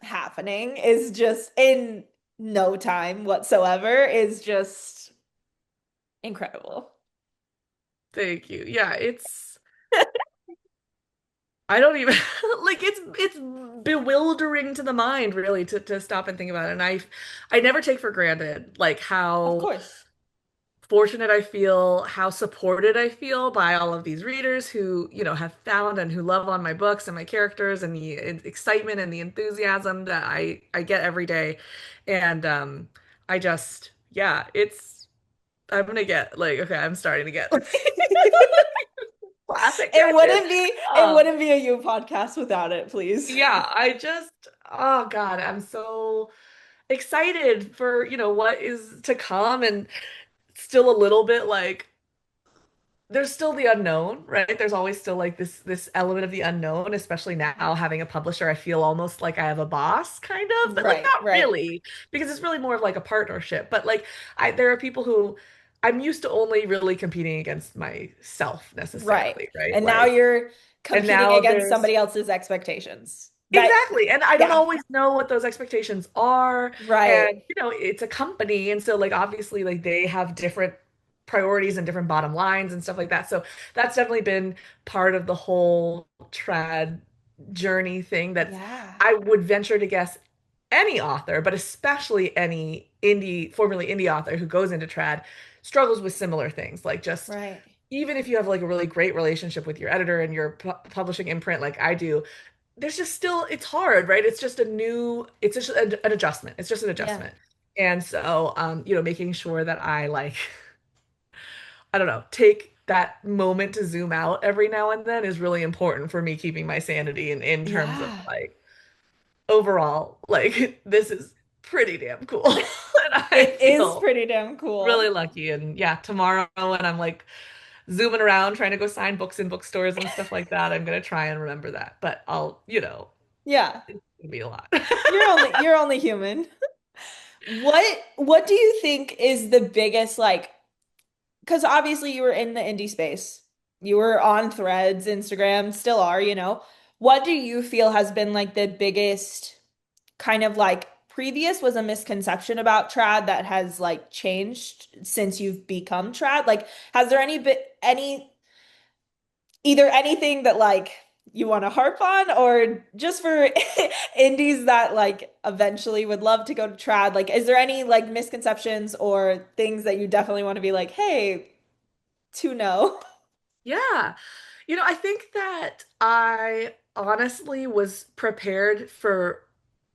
happening is just in no time whatsoever is just incredible. Thank you. Yeah, I don't even like it's bewildering to the mind, really, to stop and think about it. And I never take for granted like Of how course. fortunate I feel, how supported I feel by all of these readers who, have found and who love on my books and my characters, and the excitement and the enthusiasm that I get every day. And I just, yeah, I'm gonna get like, okay, I'm starting to get like classic Gretchen. It Um, wouldn't be a you podcast without it, please. yeah, oh God, I'm so excited for, what is to come, and still a little bit like there's still the unknown, right? There's always still like this element of the unknown, especially now having a publisher. I feel almost like I have a boss, kind of, but like Right, not right. really, because it's really more of like a partnership. But like there are people who I'm used to only really competing against myself Right. necessarily, right? And now Like, you're and competing now against there's somebody else's expectations. That, exactly. And I don't yeah, always know what those expectations are. right. And, it's a company. And so, like, obviously, like, they have different priorities and different bottom lines and stuff like that. So, that's definitely been part of the whole trad journey thing. That's, Yeah, I would venture to guess any author, but especially any formerly indie author who goes into trad struggles with similar things. Like, just right. even if you have like a really great relationship with your editor and your publishing imprint, like I do, there's just still it's hard, right? It's just an adjustment. It's just an Yeah. adjustment. And so making sure that I like I don't know, take that moment to zoom out every now and then is really important for me keeping my sanity in terms of Yeah. like overall, like this is pretty damn cool. And I It is feel pretty damn really cool. lucky. And yeah, tomorrow when I'm like zooming around trying to go sign books in bookstores and stuff like that, I'm gonna try and remember that. But Yeah. it's gonna be a lot. You're only human. What do you think is the biggest like because obviously you were in the indie space. You were on Threads, Instagram, still are, you know. What do you feel has been like the biggest kind of like previous was a misconception about trad that has like changed since you've become trad? Like, has there any either anything that like you want to harp on or just for indies that like eventually would love to go to trad? Like, is there any like misconceptions or things that you definitely want to be like, hey, to know? Yeah. I think that I honestly was prepared for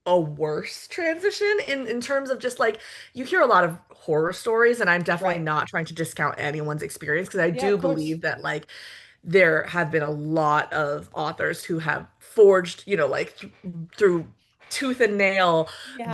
a worse transition in terms of just like you hear a lot of horror stories, and I'm definitely Right. not trying to discount anyone's experience, because I Yeah, do of course. believe that like there have been a lot of authors who have forged, like through tooth and nail Yeah.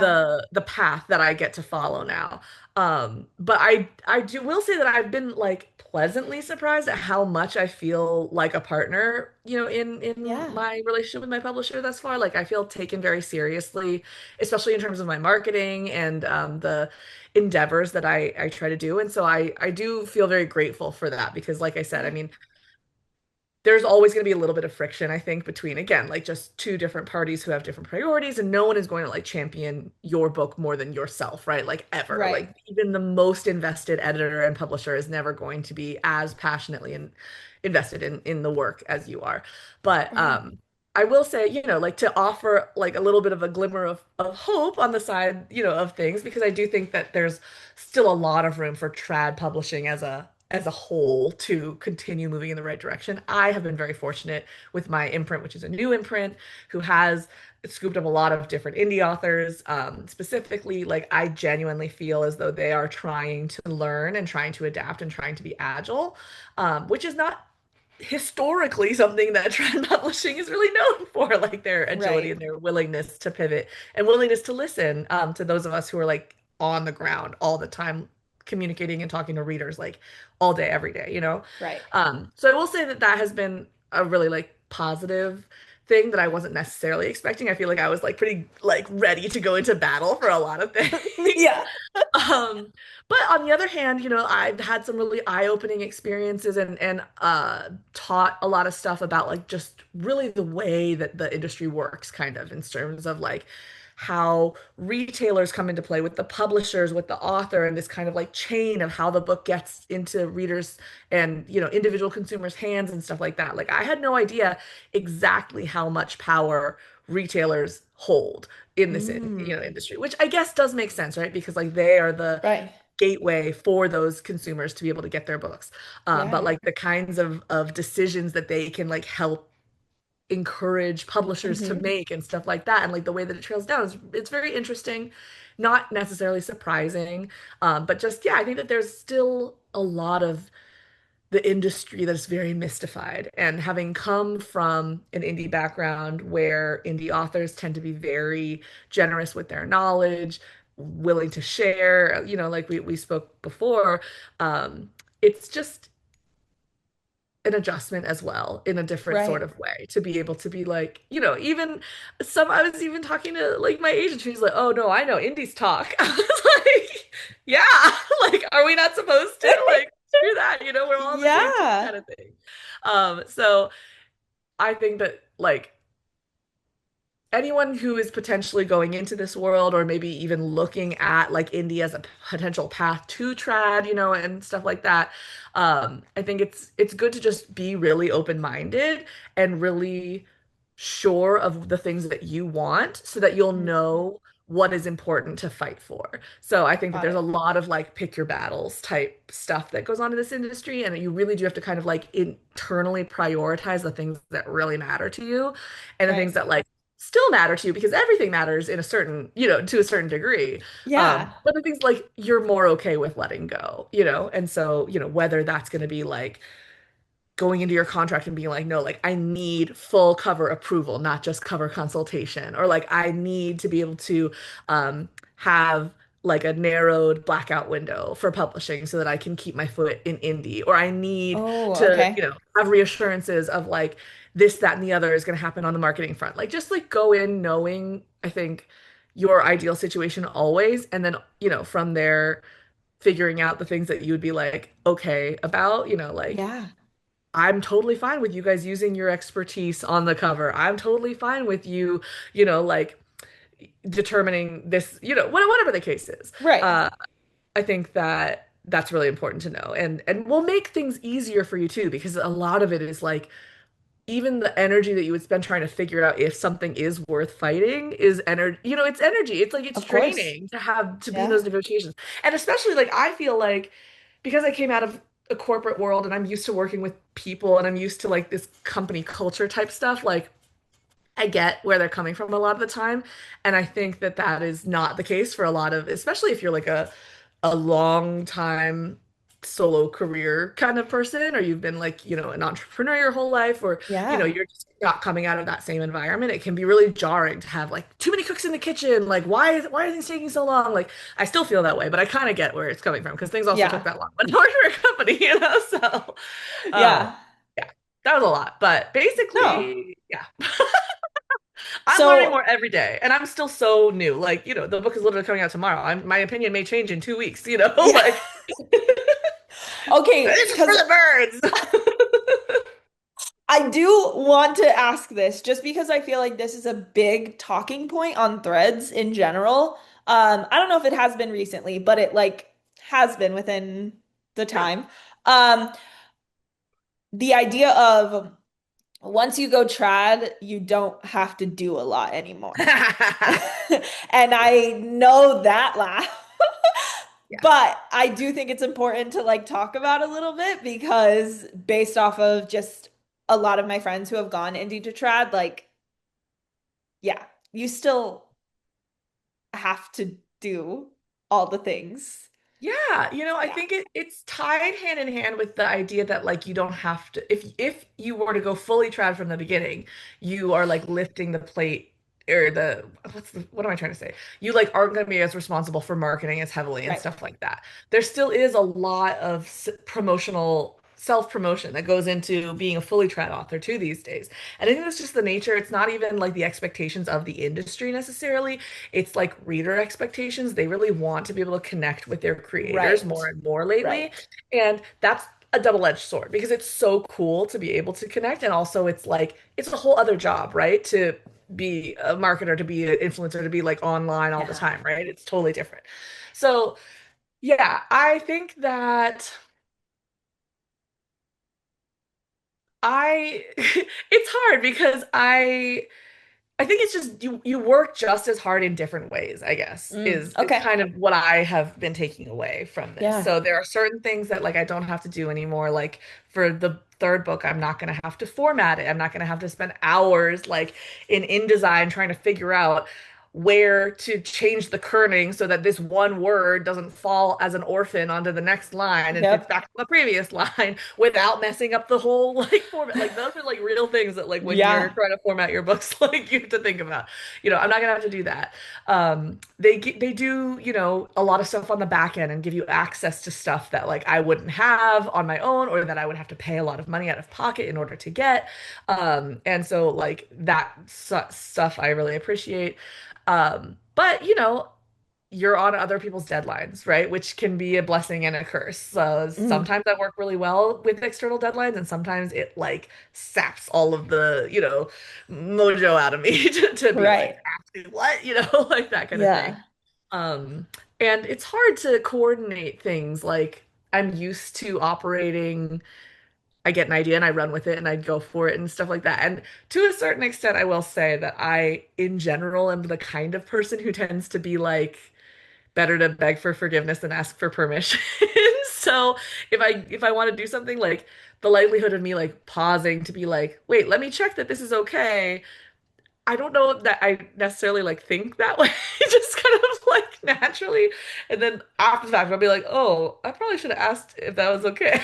the path that I get to follow now. But I do will say that I've been like pleasantly surprised at how much I feel like a partner, in Yeah. my relationship with my publisher thus far. Like I feel taken very seriously, especially in terms of my marketing and the endeavors that I try to do. And so I do feel very grateful for that, because like I said, I Yeah. mean, there's always going to be a little bit of friction, I think, between, again, like just two different parties who have different priorities, and no one is going to like champion your book more than yourself, right? Like ever. Right. Like even the most invested editor and publisher is never going to be as passionately and invested in the work as you are. But Right. I will say, like to offer like a little bit of a glimmer of hope on the side, of things, because I do think that there's still a lot of room for trad publishing as a whole to continue moving in the right direction. I have been very fortunate with my imprint, which is a new imprint, who has scooped up a lot of different indie authors. Specifically, like I genuinely feel as though they are trying to learn and trying to adapt and trying to be agile, which is not historically something that trend publishing is really known for, like their agility Right. and their willingness to pivot and willingness to listen to those of us who are like on the ground all the time, communicating and talking to readers like all day, every day. Right. So I will say that that has been a really like positive thing that I wasn't necessarily expecting. I feel like I was like pretty like ready to go into battle for a lot of things. Yeah. Um, but on the other hand, I've had some really eye-opening experiences and taught a lot of stuff about like just really the way that the industry works, kind of in terms of like how retailers come into play with the publishers, with the author, and this kind of like chain of how the book gets into readers and individual consumers' hands and stuff like that. Like I had no idea exactly how much power retailers hold in this Mm. industry, which I guess does make sense, right? Because like they are the Right. gateway for those consumers to be able to get their books. But Yeah. like the kinds of decisions that they can like help encourage publishers to Hmm. make and stuff like that, and like the way that it trails down is it's very interesting, not necessarily surprising, but just yeah, I think that there's still a lot of the industry that's very mystified. And having come from an indie background where indie authors tend to be very generous with their knowledge, willing to share, like we spoke before, it's just an adjustment as well in a different sort Right. of way to be able to be like, even I was even talking to like my agent, she's like, oh no, I know indies talk. I was like, yeah, like, are we not supposed to? Like, screw that, we're all on the same team Yeah. kind of thing. So I think that like anyone who is potentially going into this world or maybe even looking at like indie as a potential path to trad, and stuff like that. I think it's good to just be really open-minded and really sure of the things that you want so that you'll Mhm. know what is important to fight for. So I think that Got there's a it. lot of like pick your battles type stuff that goes on in this industry, and you really do have to kind of like internally prioritize the things that really matter to you and the things Right. that like still matter to you, because everything matters in a certain, to a certain degree. Yeah. But the things like you're more okay with letting go, and so, whether that's going to be like going into your contract and being like, no, like I need full cover approval, not just cover consultation, or like I need to be able to have like a narrowed blackout window for publishing so that I can keep my foot in indie, or I need Oh, to, okay. have reassurances of like this, that, and the other is going to happen on the marketing front. Like just like go in knowing, I think, your ideal situation always, and then, from there figuring out the things that you would be like okay about, like Yeah. I'm totally fine with you guys using your expertise on the cover. I'm totally fine with you, like determining this, whatever the case is. Right. Uh, I think that that's really important to know, and will make things easier for you too, because a lot of it is like even the energy that you would spend trying to figure out if something is worth fighting is energy. It's energy. It's like it's Of course. training to have to be in those Yeah. negotiations. And especially like I feel like because I came out of a corporate world and I'm used to working with people and I'm used to like this company culture type stuff, like I get where they're coming from a lot of the time. And I think that that is not the case for a lot of, especially if you're like a long time solo career kind of person, or you've been like, an entrepreneur your whole life, or, Yeah. you're just not coming out of that same environment. It can be really jarring to have like too many cooks in the kitchen. Like, why are things taking so long? Like, I still feel that way, but I kind of get where it's coming from because things also took Yeah. that long when I worked for a company, So, um, Yeah. yeah, that was a lot. But No. basically, yeah. I'm learning So, more every day, and I'm still so new. Like, the book is literally coming out tomorrow. My opinion may change in 2 weeks, yeah. like Okay, this is for because the birds. I do want to ask this just because I feel like this is a big talking point on threads in general. I don't know if it has been recently, but it like has been within the Yeah. time. Um, the idea of once you go trad, you don't have to do a lot anymore. And I know that laugh. Yes. But I do think it's important to like talk about a little bit because based off of just a lot of my friends who have gone indie to trad, like, yeah, you still have to do all the things. Yeah, I Yeah. think it's tied hand in hand with the idea that like you don't have to if you were to go fully trad from the beginning, you are like lifting the plate or the what am I trying to say? You like aren't going to be as responsible for marketing as heavily and Right. stuff like that. There still is a lot of promotional self-promotion that goes into being a fully trad author too these days. And I think that's just the nature. It's not even like the expectations of the industry necessarily. It's like reader expectations. They really want to be able to connect with their creators more Right. and more lately. Right. And that's a double-edged sword because it's so cool to be able to connect. And also it's like it's a whole other job, right? To be a marketer, to be an influencer, to be like online all the Yeah. time, right? It's totally different. So yeah, I think that I it's hard because I think it's just you work just as hard in different ways, I guess, is Okay. kind of what I have been taking away from this. Yeah. So there are certain things that like I don't have to do anymore. Like for the third book, I'm not gonna have to format it. I'm not gonna have to spend hours like in InDesign trying to figure out where to change the kerning so that this one word doesn't fall as an orphan onto the next line and fits Yep. back to the previous line without messing up the whole like format. Like those are like real things that like when you're Yeah. trying to format your books, like you have to think about. I'm not gonna have to do that. They do, a lot of stuff on the back end and give you access to stuff that like I wouldn't have on my own or that I would have to pay a lot of money out of pocket in order to get. And so like that stuff I really appreciate. But you're on other people's deadlines, right? Which can be a blessing and a curse. So Mm. sometimes I work really well with external deadlines, and sometimes it like saps all of the, mojo out of me to be like, Right. actually, what? Like that kind of thing. Yeah. Um, and it's hard to coordinate things. Like I'm used to operating. I get an idea and I run with it and I go for it and stuff like that. And to a certain extent, I will say that I, in general, am the kind of person who tends to be like better to beg for forgiveness than ask for permission. So if I want to do something, like the likelihood of me like pausing to be like, wait, let me check that this is okay. I don't know that I necessarily like think that way, just kind of like naturally. And then after the fact, I'll be like, oh, I probably should have asked if that was okay.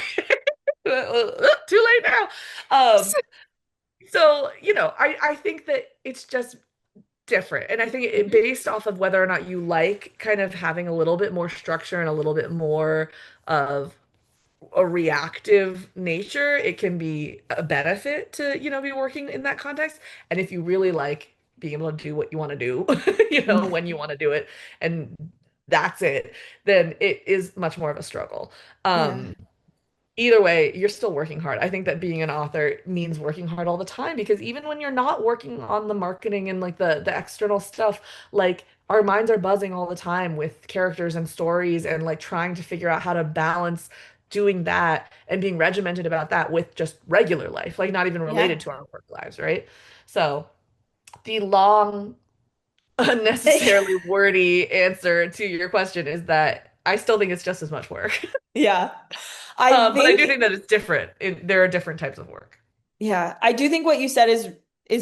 Too late now. So, I think that it's just different. And I think it Mhm. based off of whether or not you like kind of having a little bit more structure and a little bit more of a reactive nature, it can be a benefit to, be working in that context. And if you really like being able to do what you want to do, when you want to do it, and that's it, then it is much more of a struggle. Yeah. Um, Either way, you're still working hard. I think that being an author means working hard all the time because even when you're not working on the marketing and like the external stuff, like our minds are buzzing all the time with characters and stories and like trying to figure out how to balance doing that and being regimented about that with just regular life, like not even related Yeah. to our work lives, right? So the long, unnecessarily wordy answer to your question is that I still think it's just as much work. Yeah. I But I think do think that it's different. There are different types of work. Yeah, I do think what you said is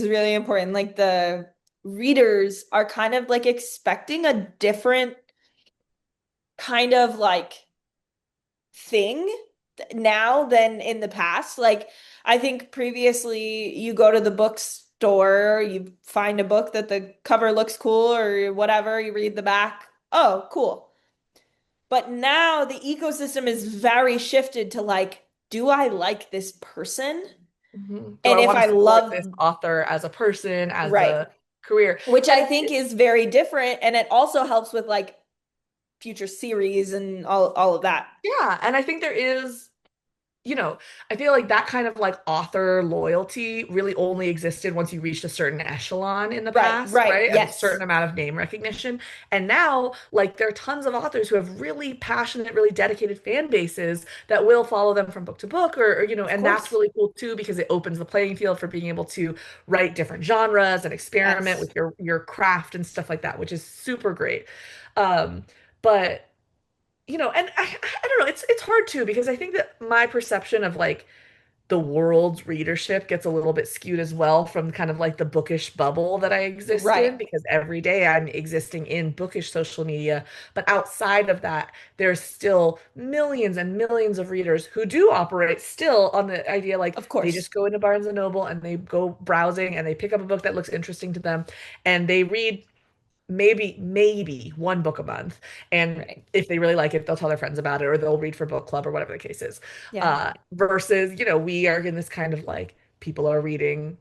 really important. Like the readers are kind of like expecting a different kind of like thing now than in the past. Like I think previously you go to the bookstore, you find a book that the cover looks cool or whatever, you read the back. Oh, cool. But now the ecosystem is very shifted to like, do I like this person? Do And I if want I to support love this author as a person, as Right. a career? Which And I think is very different. And it also helps with like future series and all of that. yeah, and I think there is. I feel like that kind of like author loyalty really only existed once you reached a certain echelon in the Right, past, right. right? Of a certain Yes. amount of name recognition. And now, like, there are tons of authors who have really passionate, really dedicated fan bases that will follow them from book to book, Of and that's course. really cool too because it opens the playing field for being able to write different genres and experiment Yes. with your craft and stuff like that, which is super great. Um, but and I don't know, it's hard too because I think that my perception of like the world's readership gets a little bit skewed as well from kind of like the bookish bubble that I exist Right. in because every day I'm existing in bookish social media. But outside of that, there's still millions and millions of readers who do operate still on the idea like Of they course. just go into Barnes and Noble and they go browsing and they pick up a book that looks interesting to them and they read maybe one book a month, and Right. if they really like it they'll tell their friends about it or they'll read for book club or whatever the case is, Yeah. versus we are in this kind of like people are reading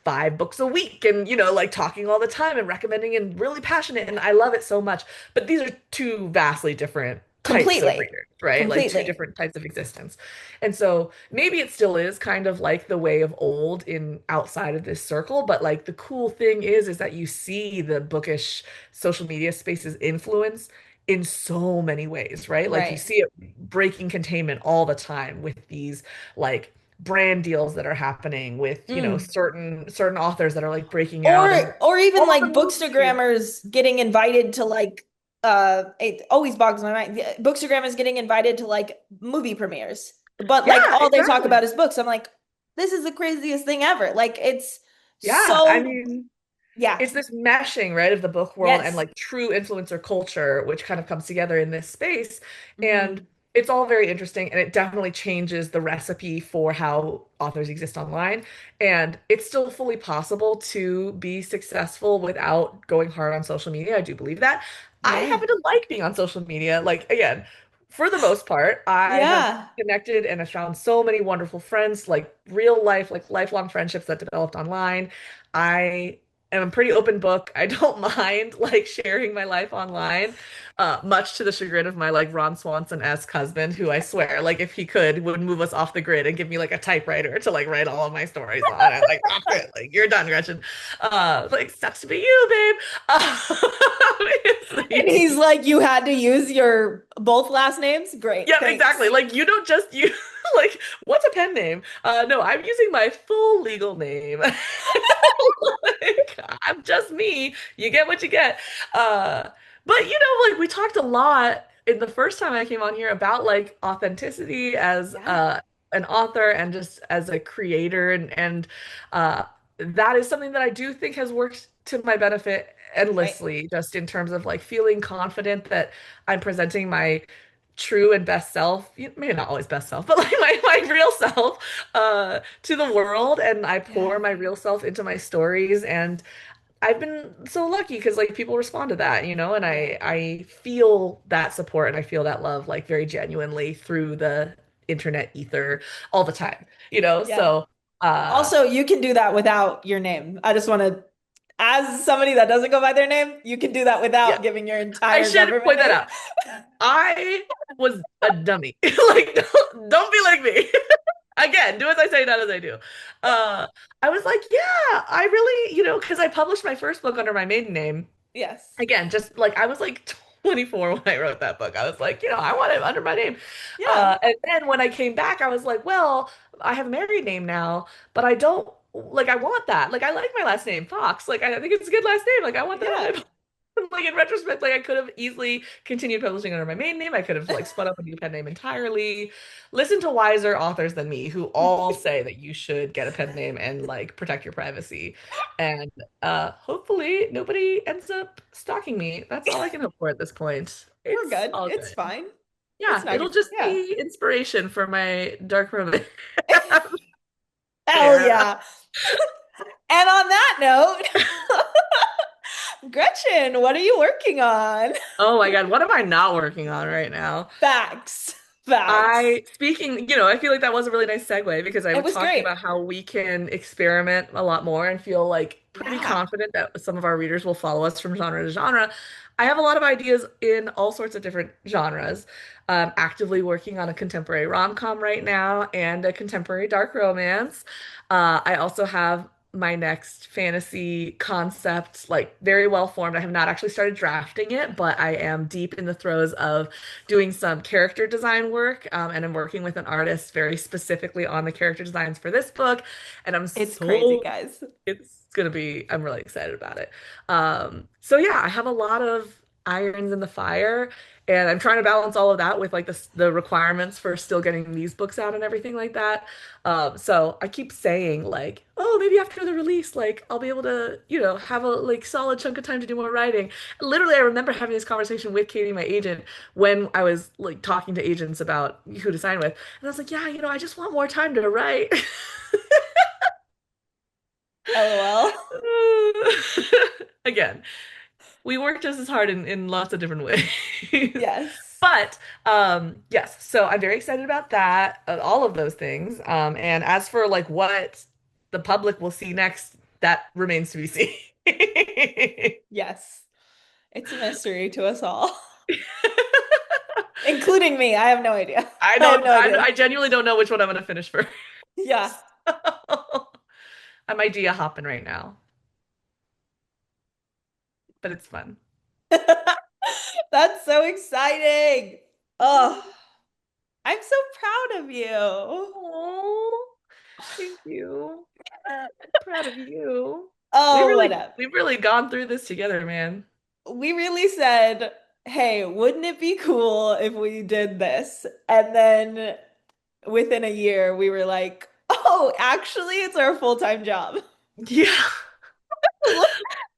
5 books a week and like talking all the time and recommending and really passionate, and I love it so much, but these are two vastly different types of Completely. readers, right? Like two Completely. different types of existence. And so maybe it still is kind of like the way of old in outside of this circle, but like the cool thing is that you see the bookish social media space's influence in so many ways, right? Like you Right. see it breaking containment all the time with these like brand deals that are happening with, Mm. certain authors that are like breaking out, and Or even all of the like movies. bookstagrammers getting invited to like it always bogs my mind. Bookstagrammers getting invited to like movie premieres. But like Yeah, all they talk exactly. about is books. I'm like, this is the craziest thing ever. Like it's Yeah, I so mean, yeah. it's this meshing, right, of the book world and Yes. like true influencer culture, which kind of comes together in this space. And Hmm. it's all very interesting, and it definitely changes the recipe for how authors exist online. And it's still fully possible to be successful without going hard on social media. I do believe that. I Yeah. happen to like being on social media. Like, again, for the most part, I have Yeah. connected and have found so many wonderful friends, like real life, like lifelong friendships that developed online. I am a pretty open book. I don't mind like sharing my life online, much to the chagrin of my like Ron Swanson-esque husband, who I swear, like if he could, would move us off the grid and give me like a typewriter to like write all of my stories on. I'm like, that's it, like you're done, Gretchen. Like sucks to be you, babe. And Obviously. he's like, you had to use your both last names? Great, Yep, exactly. thanks. Like you don't just you like what's a pen name? No, I'm using my full legal name. Like, I'm just me. You get what you get. But like we talked a lot in the first time I came on here about like authenticity as Yeah. an author and just as a creator, and that is something that I do think has worked to my benefit Right. endlessly, just in terms of like feeling confident that I'm presenting my true and best self, maybe not always best self, but like my real self to the world, and I pour Yeah. my real self into my stories, and I've been so lucky because like people respond to that, and Yeah. I feel that support and I feel that love like very genuinely through the internet ether all the time, Yeah. so uh Also, you can do that without your name. I just want to, as somebody that doesn't go by their name, you can do that yeah, without giving your I entire should government point that name. out. I was a dummy. Like don't be like me. Again, do as I say, not as I do. Uh, I was like, yeah, I really, because I published my first book under my maiden name. Yes. Again, just like I was like 24 when I wrote that book. I was like, I want it under my name. Yeah. And then when I came back, I was like, well, I have a married name now, but I don't like, I want that. Like, I like my last name, Fox. Like, I think it's a good last name. Like, I want that on my Yeah. book. Like in retrospect, like I could have easily continued publishing under my main name. I could have like spun up a new pen name entirely. Listen to wiser authors than me who all say that you should get a pen name and like protect your privacy. And hopefully nobody ends up stalking me. That's all I can hope for at this point. We're It's good. all It's good. fine. It's Yeah, not, it'll just yeah. be inspiration for my dark romance. Hell Fair. yeah. And on that note, Gretchen, what are you working on? Oh my God, what am I not working on right now? Facts. Facts. I feel like that was a really nice segue because I It was was talking great. about how we can experiment a lot more and feel like pretty Yeah, confident that some of our readers will follow us from genre to genre. I have a lot of ideas in all sorts of different genres. Actively working on a contemporary rom-com right now and a contemporary dark romance. I also have my next fantasy concept, like very well formed. I have not actually started drafting it, but I am deep in the throes of doing some character design work, and I'm working with an artist very specifically on the character designs for this book. And it's crazy, so guys. it's gonna be, I'm really excited about it. So yeah, I have a lot of irons in the fire, and I'm trying to balance all of that with like the requirements for still getting these books out and everything like that. So I keep saying like, oh, maybe after the release, like I'll be able to, have a like solid chunk of time to do more writing. Literally, I remember having this conversation with Katie, my agent, when I was like talking to agents about who to sign with, and I was like, yeah, I just want more time to write. LOL. Again, we work just as hard in lots of different ways. Yes. But yes, so I'm very excited about that, all of those things. And as for like what the public will see next, that remains to be seen. Yes. It's a mystery to us all, including me. I have no idea. I I have don't, no I, idea. I genuinely don't know which one I'm gonna finish first. Yeah. I'm idea hopping right now, but it's fun. That's so exciting. Oh, I'm so proud of you. Oh, thank you. Proud of you. We Oh, what really, up? we've really gone through this together, man. We really said, hey, wouldn't it be cool if we did this? And then within a year, we were like, oh, actually, it's our full-time job. Yeah,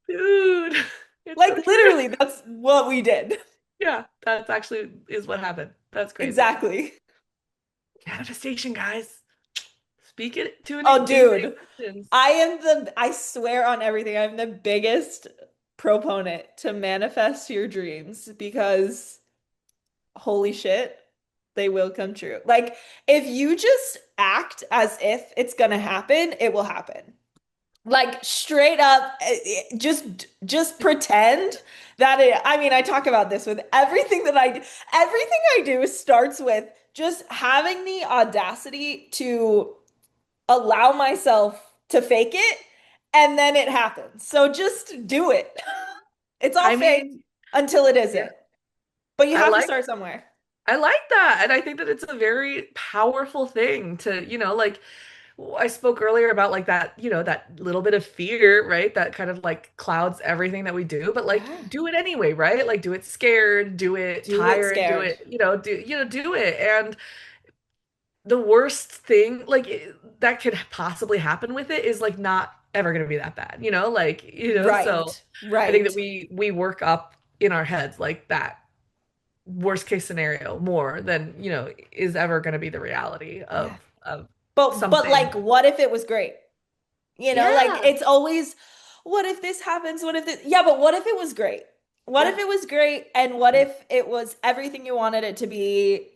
dude, it's so Like true. literally, that's what we did. Yeah, that's actually is what happened. That's crazy. Exactly. Manifestation, guys. Speak it to Oh, into dude, existence. I swear on everything, I'm the biggest proponent to manifest your dreams because holy shit, they will come true. Like, if you just act as if it's gonna happen, it will happen. Like straight up, just pretend that I mean, I talk about this with everything that I do. Everything I do starts with just having the audacity to allow myself to fake it, and then it happens. So just do it. It's all I fake mean, until it yeah, isn't. But you I have to like start somewhere. I like that. And I think that it's a very powerful thing to, like I spoke earlier about like that, that little bit of fear, right? That kind of like clouds everything that we do, but like Yeah. do it anyway, right? Like do it scared, do it Do it tired, do scared. it, do it. And the worst thing like that could possibly happen with it is like not ever going to be that bad, like, so Right. I think that Right. we work up in our heads like that worst case scenario more than, is ever going to be the reality Yeah. of But like something. what if it was great? Like Yeah. it's always, what if this happens? What if this? Yeah, but what if it was great? What if Yeah. it was great? And what if it was everything you wanted it to be?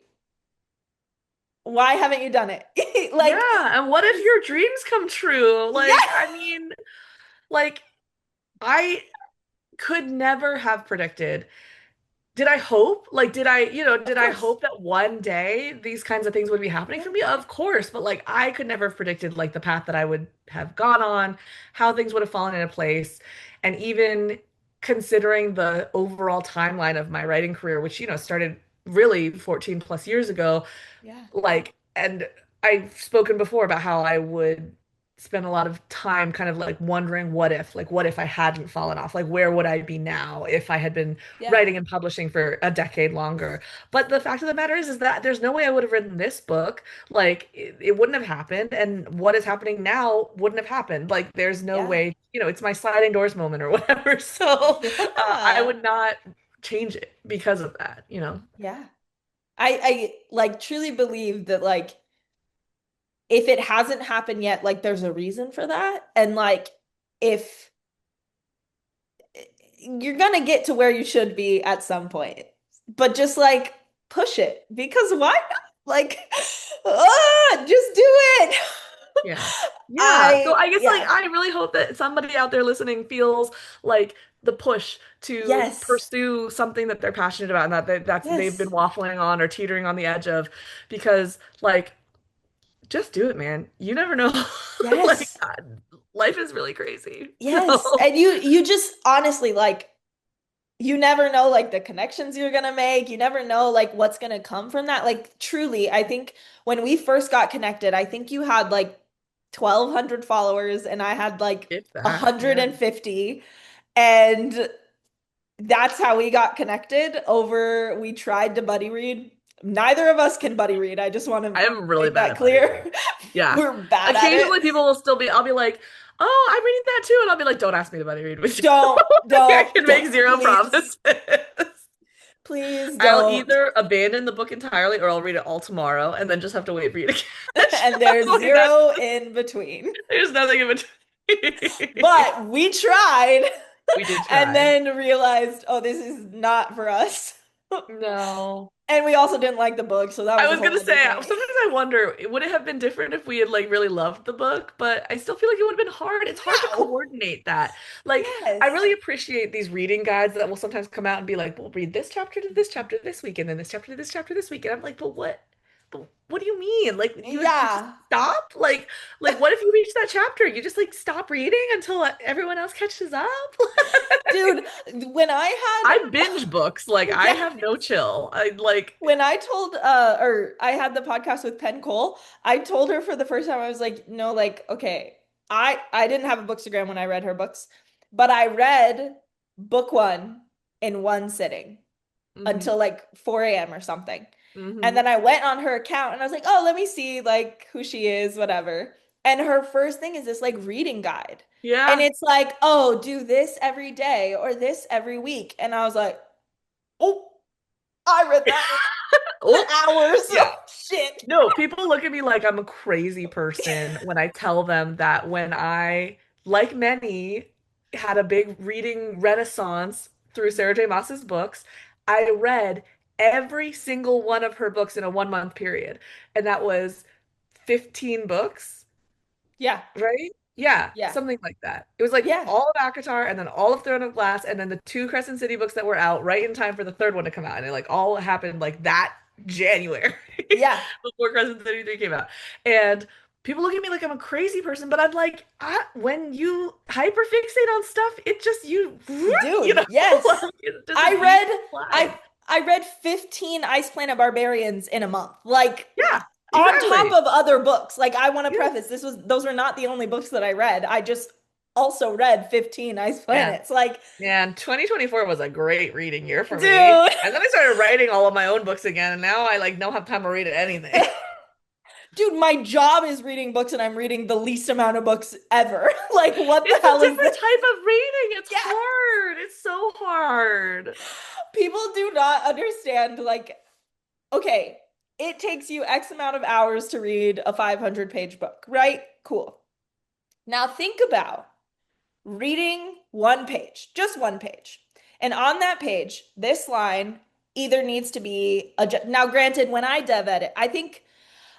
Why haven't you done it? Like, Yeah. And what if just, your dreams come true? Like, yeah, I mean, like, I could never have predicted. Did I hope? Like, of did I course. hope that one day these kinds of things would be happening Yeah. for me? Of course. But like, I could never have predicted like the path that I would have gone on, how things would have fallen into place. And even considering the overall timeline of my writing career, which, started really 14 plus years ago, Yeah. like, and I've spoken before about how I would spend a lot of time kind of like wondering what if I hadn't fallen off? Like, where would I be now if I had been Yeah. writing and publishing for a decade longer? But the fact of the matter is that there's no way I would have written this book. Like, it wouldn't have happened. And what is happening now wouldn't have happened. Like, there's no Yeah. way, it's my sliding doors moment or whatever. So, I Yeah. would not change it because of that. Yeah. I like truly believe that like if it hasn't happened yet, like there's a reason for that. And like if you're gonna get to where you should be at some point. But just like push it because why not? Like, just do it. Yeah. Yeah. So I guess like Yeah. I really hope that somebody out there listening feels like the push to Yes. pursue something that they're passionate about and that's they've been Yes. waffling on or teetering on the edge of because like just do it, man. You never know. Like Yes. life is really crazy. Yes. So And you just honestly like you never know like the connections you're gonna make. You never know like what's gonna come from that. Like truly, I think when we first got connected, I think you had like 1,200 followers and I had like if that, yeah. 150. And that's how we got connected over we tried to buddy read. Neither of us can buddy read. I just want to I'm really make bad that at buddy clear. reading. Yeah. We're bad at it. Occasionally people will still be, I'll be like, oh, I'm reading that too. And I'll be like, don't ask me to buddy read with you. Don't, Like, I don't, can make don't, zero please, promises. please I'll don't. either abandon the book entirely or I'll read it all tomorrow and then just have to wait for you to catch And up. there's Like that's zero in between. there's nothing in between. But we tried We did and try. then realized, oh, this is not for us. No. And we also didn't like the book, so that I was a was gonna whole say, other thing. sometimes I wonder, would it have been different if we had like really loved the book? But I still feel like it would have been hard. It's hard to No. coordinate that. Like, I Yes. really appreciate these reading guides that will sometimes come out and be like, we'll read this chapter to this chapter this week, and then this chapter to this chapter this week. And I'm like, but what? But what do you mean? Like, you just Yeah. stop? Like, what if you reach that chapter? You just like stop reading until everyone else catches up? Dude, when I I binge books. Like, had I yeah, have no chill. I like, when I told or I had the podcast with Penn Cole, I told her for the first time I was like, no, like, okay, I didn't have a bookstagram when I read her books, but I read book one in one sitting hmm until like 4 a.m. or something. And hmm then I went on her account and I was like, oh, let me see like who she is, whatever. And her first thing is this like reading guide. And Yeah. it's like, oh, do this every day or this every week. And I was like, oh, I read that in Oh, hours. yeah. Shit. No, people look at me like I'm a crazy person when I tell them that when I, like many, had a big reading renaissance through Sarah J. Maas's books, I read every single one of her books in a 1 month period. And that was 15 books. Yeah. Right? Yeah, Yeah. something like that. It was like Yeah. all of ACOTAR and then all of Throne of Glass and then the two Crescent City books that were out right in time for the third one to come out. And it like all happened like that January Yeah. before Crescent City 3 came out. And people look at me like I'm a crazy person, but I'm like, when you hyperfixate on stuff, it just you Dude, know, yes. like it's just I a deep read slide. I read 15 Ice Planet Barbarians in a month. Like Yeah, on top exactly. of other books. Like I want to Yeah. preface those were not the only books that I read. I just also read 15 Ice Yeah. Planets. Like, Man, 2024 was a great reading year for me. dude. And then I started writing all of my own books again, and now I like don't have time to read anything. Dude, my job is reading books and I'm reading the least amount of books ever. Like, what the It's a hell is different this? type of reading. It's Yeah. hard. It's so hard. People do not understand, like, okay, it takes you X amount of hours to read a 500-page book, right? Cool. Now think about reading one page, just one page. And on that page, this line either needs to be now granted when I dev edit, I think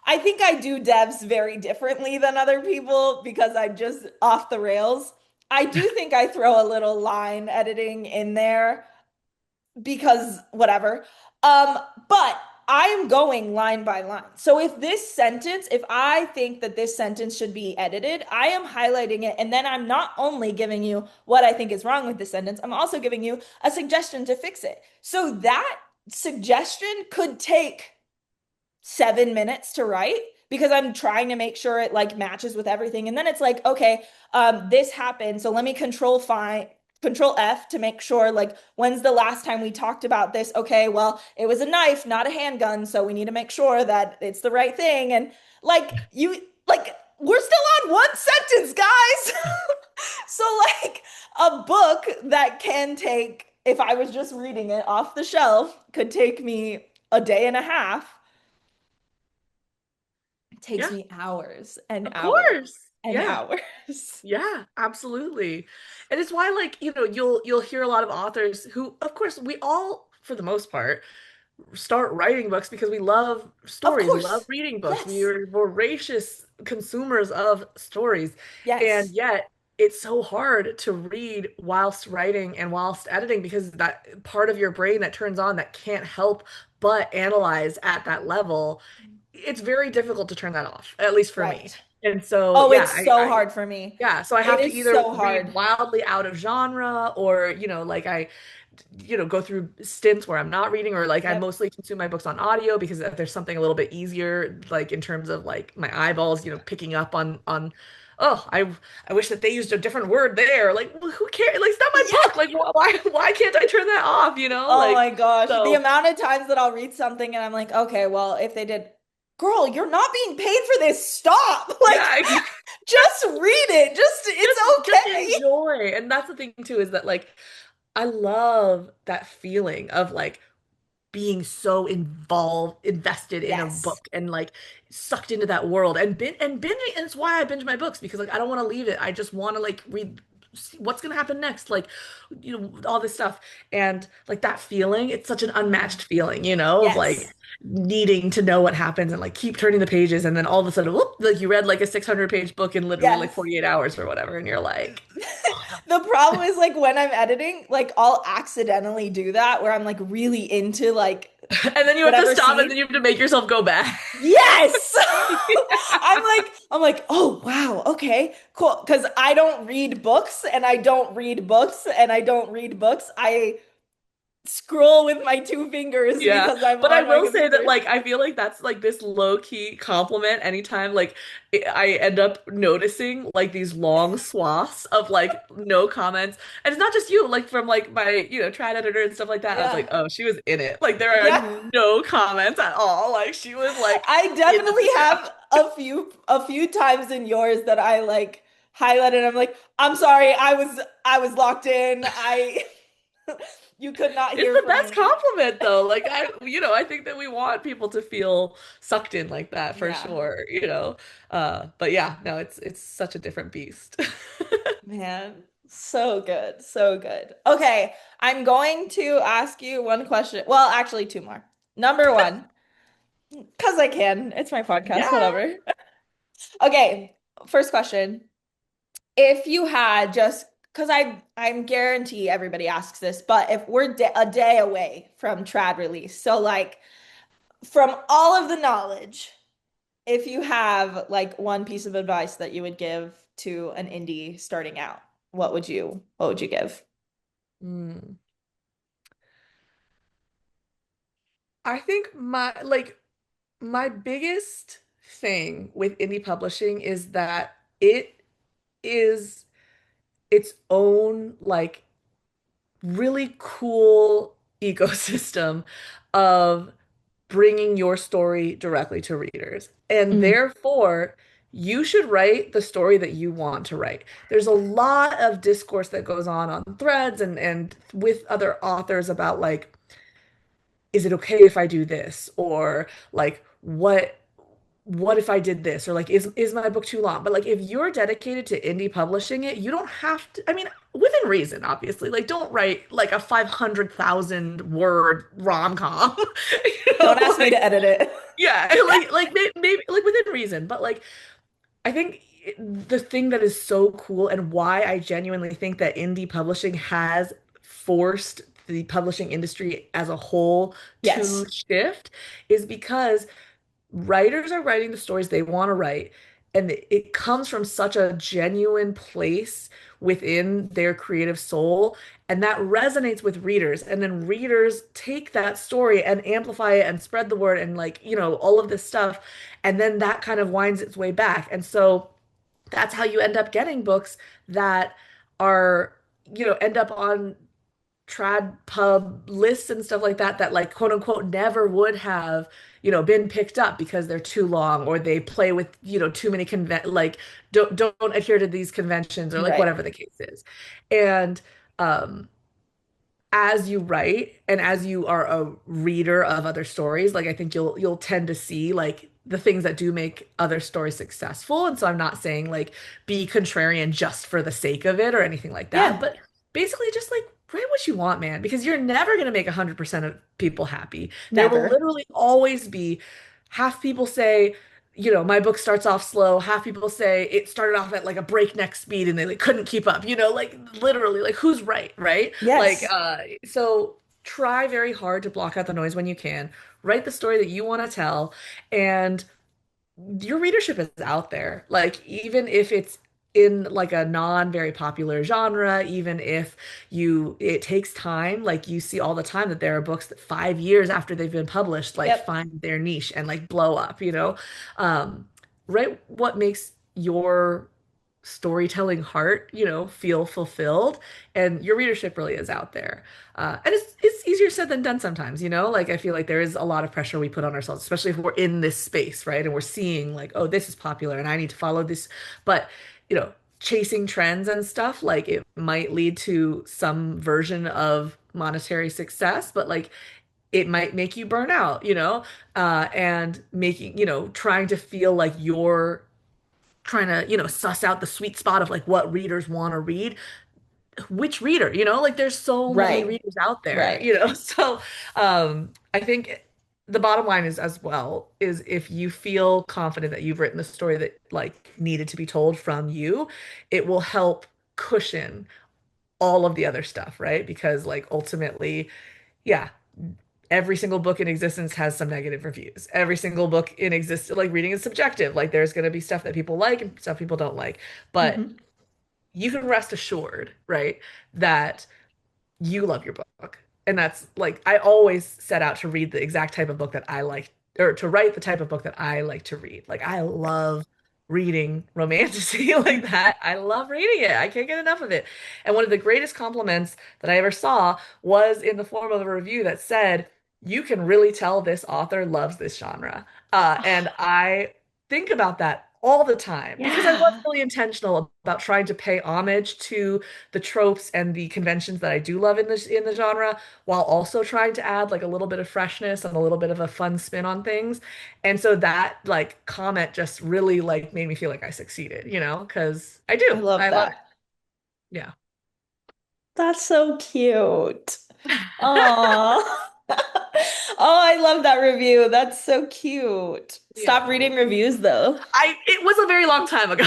I do devs very differently than other people because I'm just off the rails. I do think I throw a little line editing in there because whatever. Um, but I am going line by line. So if I think that this sentence should be edited, I am highlighting it. And then I'm not only giving you what I think is wrong with the sentence, I'm also giving you a suggestion to fix it. So that suggestion could take 7 minutes to write because I'm trying to make sure it like matches with everything. And then it's like, okay, this happened. So let me control F to make sure like when's the last time we talked about this? Okay, well, it was a knife, not a handgun. So we need to make sure that it's the right thing. And like we're still on one sentence, guys. So like a book that can take, if I was just reading it off the shelf, could take me a day and a half. It takes Yeah, me hours and of hours course. and Yeah. hours. Yeah, absolutely. And it's why like, you'll hear a lot of authors who, of course, we all, for the most part, start writing books because we love Of stories. We love course. reading books. We Yes. are voracious consumers of stories. And Yes. yet it's so hard to read whilst writing and whilst editing because that part of your brain that turns on that can't help but analyze at that level, it's very difficult to turn that off, at least for me. Right. And so, Oh, yeah, it's so hard for me. yeah, so I It have to is either so read hard. wildly out of genre or, like go through stints where I'm not reading or like I Yep. mostly consume my books on audio because if there's something a little bit easier, like in terms of like my eyeballs, picking up on oh, I wish that they used a different word there. Like, well, who cares? Like, it's not my Yeah. book. Like, why can't I turn that off, Oh Like, my gosh. The so amount of times that I'll read something and I'm like, okay, well, if they did, girl, you're not being paid for this. Stop. Like, yeah, just read it. Just, it's just okay. enjoy. And that's the thing too, is that like I love that feeling of like being so invested in a Yes. book and like sucked into that world and binging. And it's why I binge my books because like I don't want to leave it. I just want to like read see what's gonna happen next, like all this stuff. And like that feeling, it's such an unmatched feeling, of like Yes. needing to know what happens and like keep turning the pages and then all of a sudden, whoop, like you read like a 600-page book in literally like Yes. 48 hours or whatever, and you're like, oh. The problem is like when I'm editing, like I'll accidentally do that where I'm like really into like And then you have to whatever stop and then scene. you have to make yourself go back. Yes. I'm like, oh wow, okay, cool. Because I don't read books and I don't read books and I don't read books. I scroll with my two fingers Yeah, because I'm but I on my will say that computer. like I feel like that's like this low key compliment anytime like I end up noticing like these long swaths of like no comments. And it's not just you, like from like my, trad editor and stuff like that. I was like, Yeah. "Oh, she was in it." Like there are Yeah. no comments at all. Like she was like I in the definitely discussion. have a few times in yours that I like highlighted. I'm like, I'm sorry, I was locked in. I you could not It's hear the from best me. compliment though. Like I think that we want people to feel sucked in like that for Yeah, sure. But yeah, no, it's such a different beast. man. So good. So good. Okay, I'm going to ask you one question. Well, actually two more. Number one, because I can. It's my podcast, Yeah. whatever. Okay, first question. If you had just because I'm guarantee everybody asks this, but if we're a day away from trad release, so like from all of the knowledge, if you have like one piece of advice that you would give to an indie starting out, what would you give? Mm. I think my biggest thing with indie publishing is that it is its own like really cool ecosystem of bringing your story directly to readers. And Mm, therefore, you should write the story that you want to write. There's a lot of discourse that goes on threads and with other authors about like, is it okay if I do this? Or like, what if I did this? Or like, is my book too long? But like, if you're dedicated to indie publishing it, you don't have to, I mean, within reason, obviously. Like, don't write like a 500,000 word rom-com. don't ask me Like, to edit it. yeah, like maybe like within reason. But like, I think the thing that is so cool and why I genuinely think that indie publishing has forced the publishing industry as a whole to Yes. shift is because writers are writing the stories they want to write, and it comes from such a genuine place within their creative soul, and that resonates with readers. And then readers take that story and amplify it and spread the word and like, all of this stuff. And then that kind of winds its way back. And so that's how you end up getting books that are, end up on trad pub lists and stuff like that that like quote unquote never would have been picked up because they're too long or they play with too many like don't adhere to these conventions or like Right. whatever the case is. And um as you write and as you are a reader of other stories, like I think you'll tend to see like the things that do make other stories successful. And so I'm not saying like be contrarian just for the sake of it or anything like that, Yeah. but basically just like write what you want, man, because you're never going to make 100% of people happy. There will Never. literally always be half people say, my book starts off slow. Half people say it started off at like a breakneck speed and they like couldn't keep up, like literally, like who's right, right? Like, Yes. so try very hard to block out the noise when you can. Write the story that you want to tell, and your readership is out there. Like, even if it's in like a non very popular genre, even if it takes time, like you see all the time that there are books that 5 years after they've been published, like Yep. find their niche and like blow up. Um, write what makes your storytelling heart, feel fulfilled, and your readership really is out there. And it's easier said than done sometimes, Like I feel like there is a lot of pressure we put on ourselves, especially if we're in this space, right? And we're seeing like, oh, this is popular and I need to follow this. But, chasing trends and stuff, like it might lead to some version of monetary success, but like it might make you burn out, and making, trying to feel like you're trying to, suss out the sweet spot of like what readers want to read. Which reader, like there's so many Right. readers out there, Right. So I think the bottom line is as well is if you feel confident that you've written the story that like needed to be told from you, it will help cushion all of the other stuff, right? Because like ultimately, yeah, every single book in existence has some negative reviews. Every single book in existence, like reading is subjective. Like there's going to be stuff that people like and stuff people don't like. But Hmm. you can rest assured, right, that you love your book. And that's like, I always set out to read the exact type of book that I like, or to write the type of book that I like to read. Like, I love reading romantasy like that. I love reading it. I can't get enough of it. And one of the greatest compliments that I ever saw was in the form of a review that said, you can really tell this author loves this genre. And I think about that all the time because I was Yeah. really intentional about trying to pay homage to the tropes and the conventions that I do love in the genre, while also trying to add like a little bit of freshness and a little bit of a fun spin on things. And so that like comment just really like made me feel like I succeeded, because I I do. love I love that. it. Yeah. That's so cute. Aw. Oh, I love that review. That's so cute. Stop Yeah. reading reviews though. It was a very long time ago,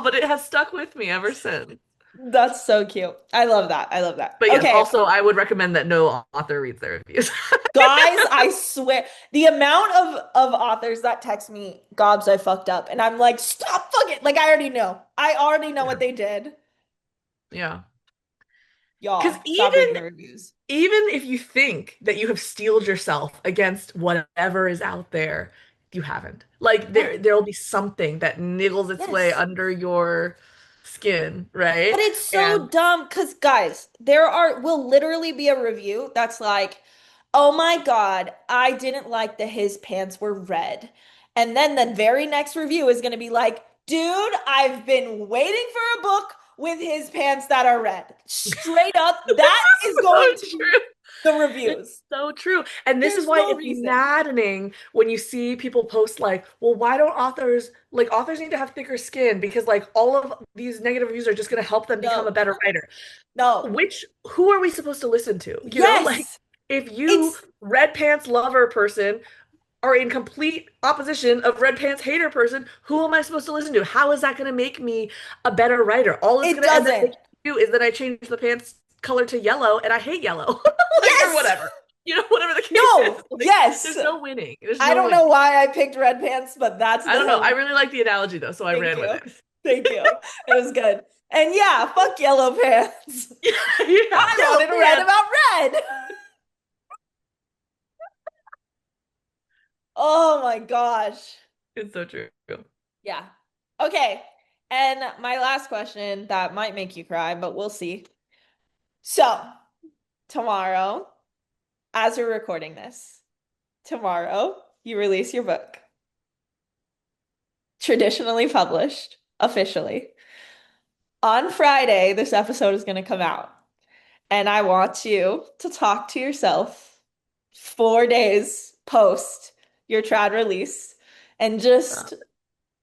but it has stuck with me ever since. That's so cute. I love that. I love that. But yes, Okay, also I would recommend that no author reads their reviews. guys, I swear the amount of authors that text me, Gobs, I fucked up. And I'm like, stop fucking like I already know. I already know what Yeah. they did. Yeah. Because Y'all, stop reading even the reviews. even if you think that you have steeled yourself against whatever is out there, you haven't. Like No. there'll be something that niggles its way Yes. under your skin, But right? it's so And dumb because, guys, will literally be a review that's like, oh my God, I didn't like that his pants were red. And then the very next review is going to be like, dude, I've been waiting for a book with his pants that are red. Straight up, this that is is going so to be true. the It's reviews. so true. And this is There's why no it's reason. maddening when you see people post like, well, why don't authors need to have thicker skin because like all of these negative reviews are just going to help them become a No, better writer. no. Who are we supposed to listen to? Like Yes, if you it's, red pants lover person are in complete opposition of red pants hater person, who am I supposed to listen to? How is that going to make me a better writer? All it's it going to end up doesn't. making me do is that I change the pants color to yellow and I hate yellow. Like or Yes, whatever. Whatever the case is. no, Like yes. there's no winning. There's I no don't winning. know why I picked red pants, but that's I don't know. I the really like the analogy though, so I thank ran with you. it. Thank you. It was good. And yeah, fuck yellow pants. Yeah, I yellow wanted to write pants. about red. Oh my gosh. It's so true. Yeah. Okay. And my last question that might make you cry, but we'll see. So, tomorrow, as we're recording this, tomorrow you release your book, traditionally published, officially. On Friday, this episode is going to come out. And I want you to talk to yourself 4 days post your trad release and Uh, just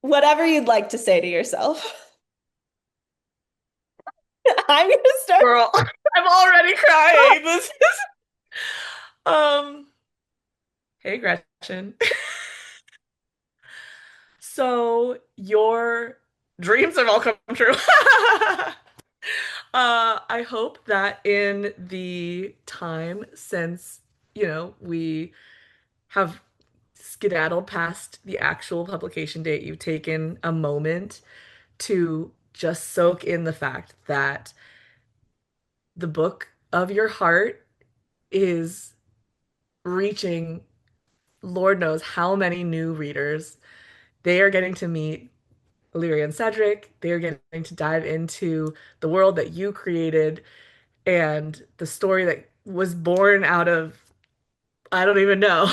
whatever you'd like to say to yourself. I'm gonna start. Girl, I'm already crying. This is um hey Gretchen. So your dreams have all come true. I hope that in the time since, we have skedaddled past the actual publication date, you've taken a moment to just soak in the fact that the book of your heart is reaching Lord knows how many new readers. They are getting to meet Illyria and Cedric. They are getting to dive into the world that you created and the story that was born out of, I don't even know,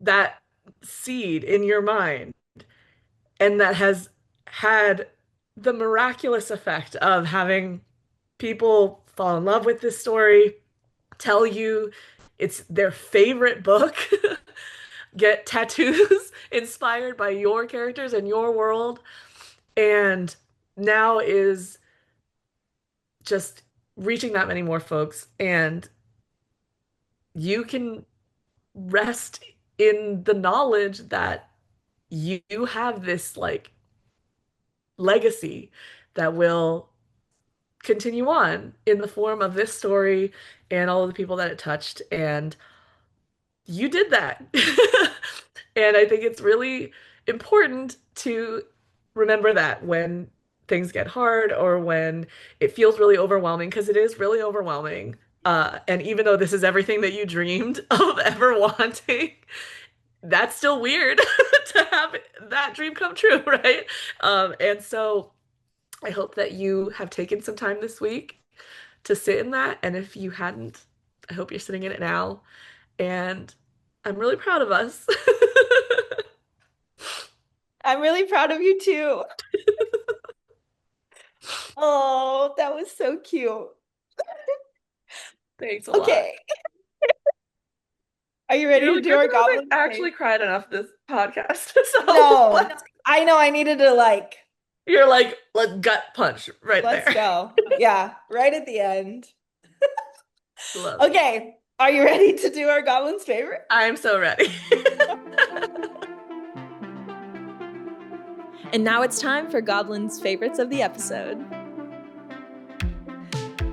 that seed in your mind. And that has had the miraculous effect of having people fall in love with this story, tell you it's their favorite book, get tattoos inspired by your characters and your world, and now is just reaching that many more folks. And you can rest in the knowledge that you have this like legacy that will continue on in the form of this story and all of the people that it touched. And you did that. And I think it's really important to remember that when things get hard or when it feels really overwhelming, because it is really overwhelming. And even though this is everything that you dreamed of ever wanting, that's still weird to have that dream come true, right? And so I hope that you have taken some time this week to sit in that. And if you hadn't, I hope you're sitting in it now. And I'm really proud of us. I'm really proud of you too. Oh, that was so cute. Thanks a lot. Okay. Are you You ready know, to the do truth our is I goblin actually face? cried enough this podcast. So No, I know I needed to like, you're like gut punch right let's there. go. Yeah, right at the end. Love it. Okay, are you ready to do our goblin's favorite? I'm so ready. And now it's time for Goblin's favorites of the episode.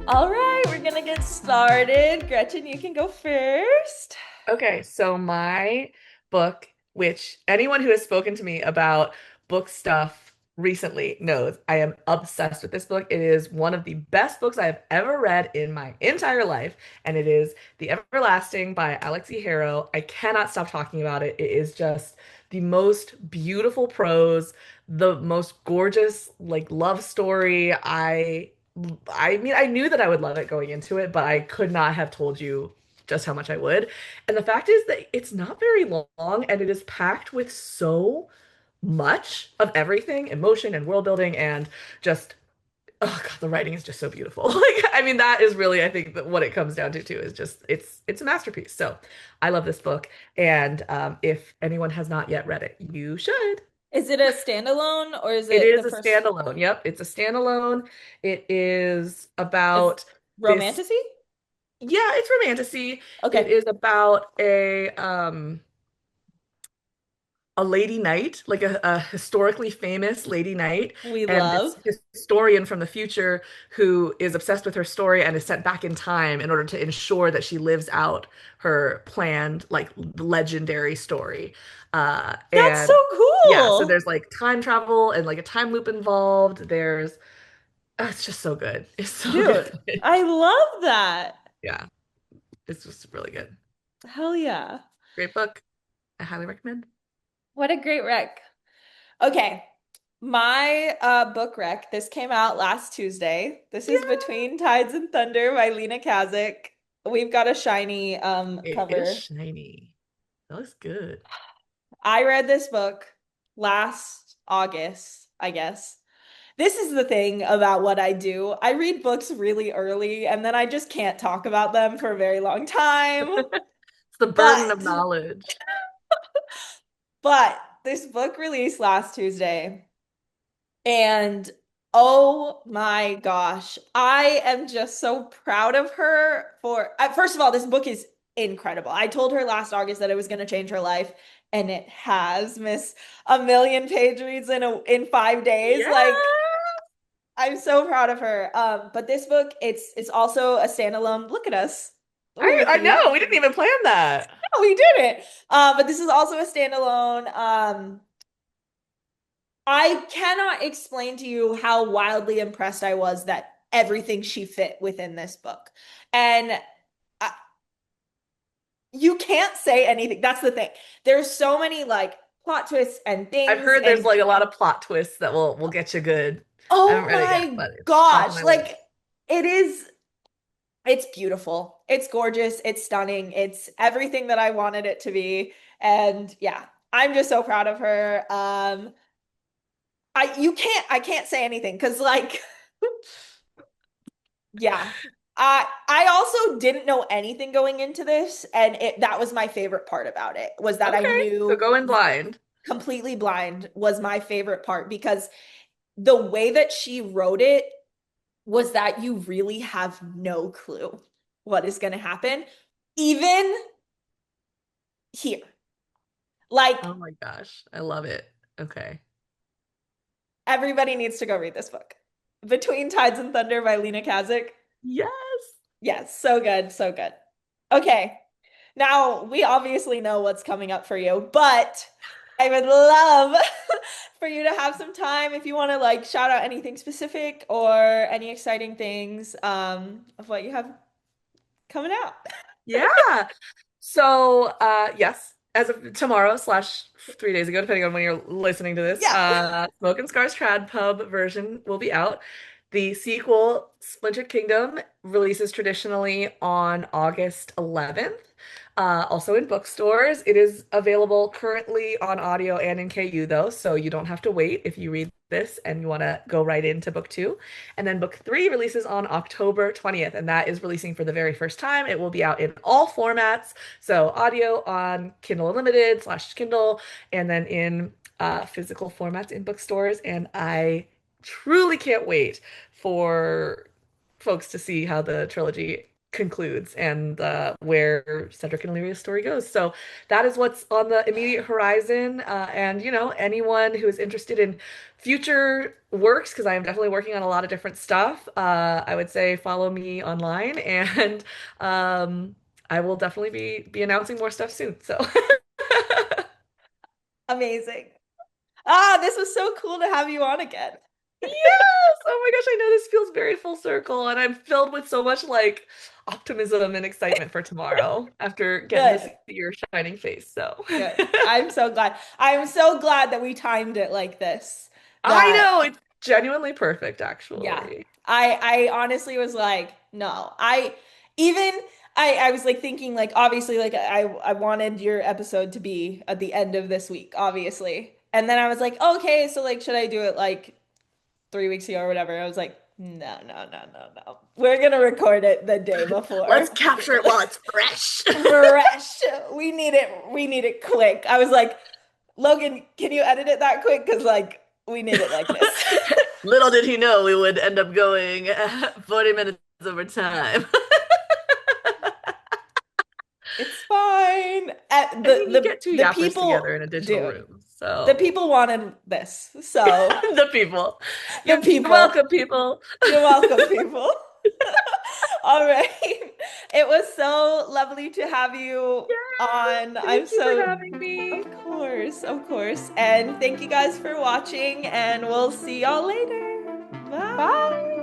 All right, we're gonna get started. Gretchen, you can go first. Okay, so my book, which anyone who has spoken to me about book stuff recently knows, I am obsessed with this book. It is one of the best books I have ever read in my entire life, and it is The Everlasting by Alix Harrow. I cannot stop talking about it. It is just the most beautiful prose, the most gorgeous like love story. I mean, I knew that I would love it going into it, but I could not have told you just how much I would. And the fact is that it's not very long and it is packed with so much of everything, emotion and world building and just oh God, the writing is just so beautiful. Like I mean that is really I think that what it comes down to too is just it's a masterpiece. So I love this book and if anyone has not yet read it, you should. Is it a standalone or is It it is the a first? standalone. Yep, it's a standalone. It is Is about this romanticy? yeah, it's romanticy. It Okay, is about a lady knight, like a historically famous lady knight, we and this love. historian from the future who is obsessed with her story and is sent back in time in order to ensure that she lives out her planned, like legendary story. That's so And yeah, so cool. there's like time travel and like a time loop involved. It's just so good. It's so good. Dude, I love that. Yeah, it's just really good. Hell yeah. Great book. I highly recommend. What a great rec. Okay. My book rec, this came out last Tuesday. This is Yeah, Between Tides and Thunder by Leena Kazak. We've got a shiny it is cover. shiny. That looks good. I read this book last August, I guess. This is the thing about what I do. I read books really early and then I just can't talk about them for a very long time. It's the burden of But knowledge. but this book released last Tuesday and Oh my gosh. I am just so proud of her for, first of all, this book is incredible. I told her last August that it was going to change her life, and it has, Miss a million page reads in 5 days. Yeah. Like, I'm so proud of her. But this book, it's also a standalone. Look at us. We're I rookies. know, we didn't even plan that. No, we did it. But this is also a standalone. I cannot explain to you how wildly impressed I was that everything she fit within this book. And I, you can't say anything. That's the thing. There's so many like plot twists and I've things heard there's and like a lot of plot twists that will get you good. I haven't oh read it yet, my but it's top of gosh, my like list. it is it's beautiful. It's gorgeous. It's stunning. It's everything that I wanted it to be. And yeah, I'm just so proud of her. I can't say anything because like yeah. I also didn't know anything going into this, and that was my favorite part about it was that I Okay, so knew go in blind. completely blind was my favorite part because the way that she wrote it was that you really have no clue what is going to happen, even here. Like Oh my gosh, I love it. Okay. everybody needs to go read this book. Between Tides and Thunder by Leena Kazak. Yes. Yes, so good, so good. Okay. Now, we obviously know what's coming up for you, but I would love for you to have some time if you want to like shout out anything specific or any exciting things of what you have coming out. Yeah. So, yes, as of tomorrow slash 3 days ago, depending on when you're listening to this, Yeah. Smoke and Scars Trad Pub version will be out. The sequel, Splintered Kingdom, releases traditionally on August 11th. Also in bookstores. It is available currently on audio and in KU though, so you don't have to wait if you read this and you want to go right into book two. And then book three releases on October 20th, and that is releasing for the very first time. It will be out in all formats. So audio on Kindle Unlimited slash Kindle, and then in physical formats in bookstores. And I truly can't wait for folks to see how the trilogy concludes and where Cedric and Illyria's story goes. So that is what's on the immediate horizon. And anyone who is interested in future works, because I am definitely working on a lot of different stuff, I would say follow me online, and I will definitely be announcing more stuff soon. So Amazing. Ah, this was so cool to have you on again. yes! Oh my gosh, I know this feels very full circle, and I'm filled with so much like optimism and excitement for tomorrow after getting to Good. see your shining face. So Good. I'm so glad. I'm so glad that we timed it like this. I That know it's genuinely perfect, yeah. actually. I honestly was like, no. Even I was like thinking like obviously like I wanted your episode to be at the end of this week, obviously. And then I was like, okay, so like should I do it like 3 weeks ago or whatever? I was like, no, no, no, no, no. We're gonna record it the day Let's before. capture it while it's fresh. Fresh. We need it quick. I was like, Logan, can you edit it that quick? Because like we need it like this. Little did he know we would end up going 40 minutes over time. It's fine. I mean, you get two The yappers together people, in a digital dude, room. the So, people wanted this. So the people. the You're people, welcome, people. you're welcome, people. All right. It was so lovely to have you on. I'm Thank you for so, having me. of course, of course. And thank you guys for watching, and we'll see y'all later. Bye. Bye.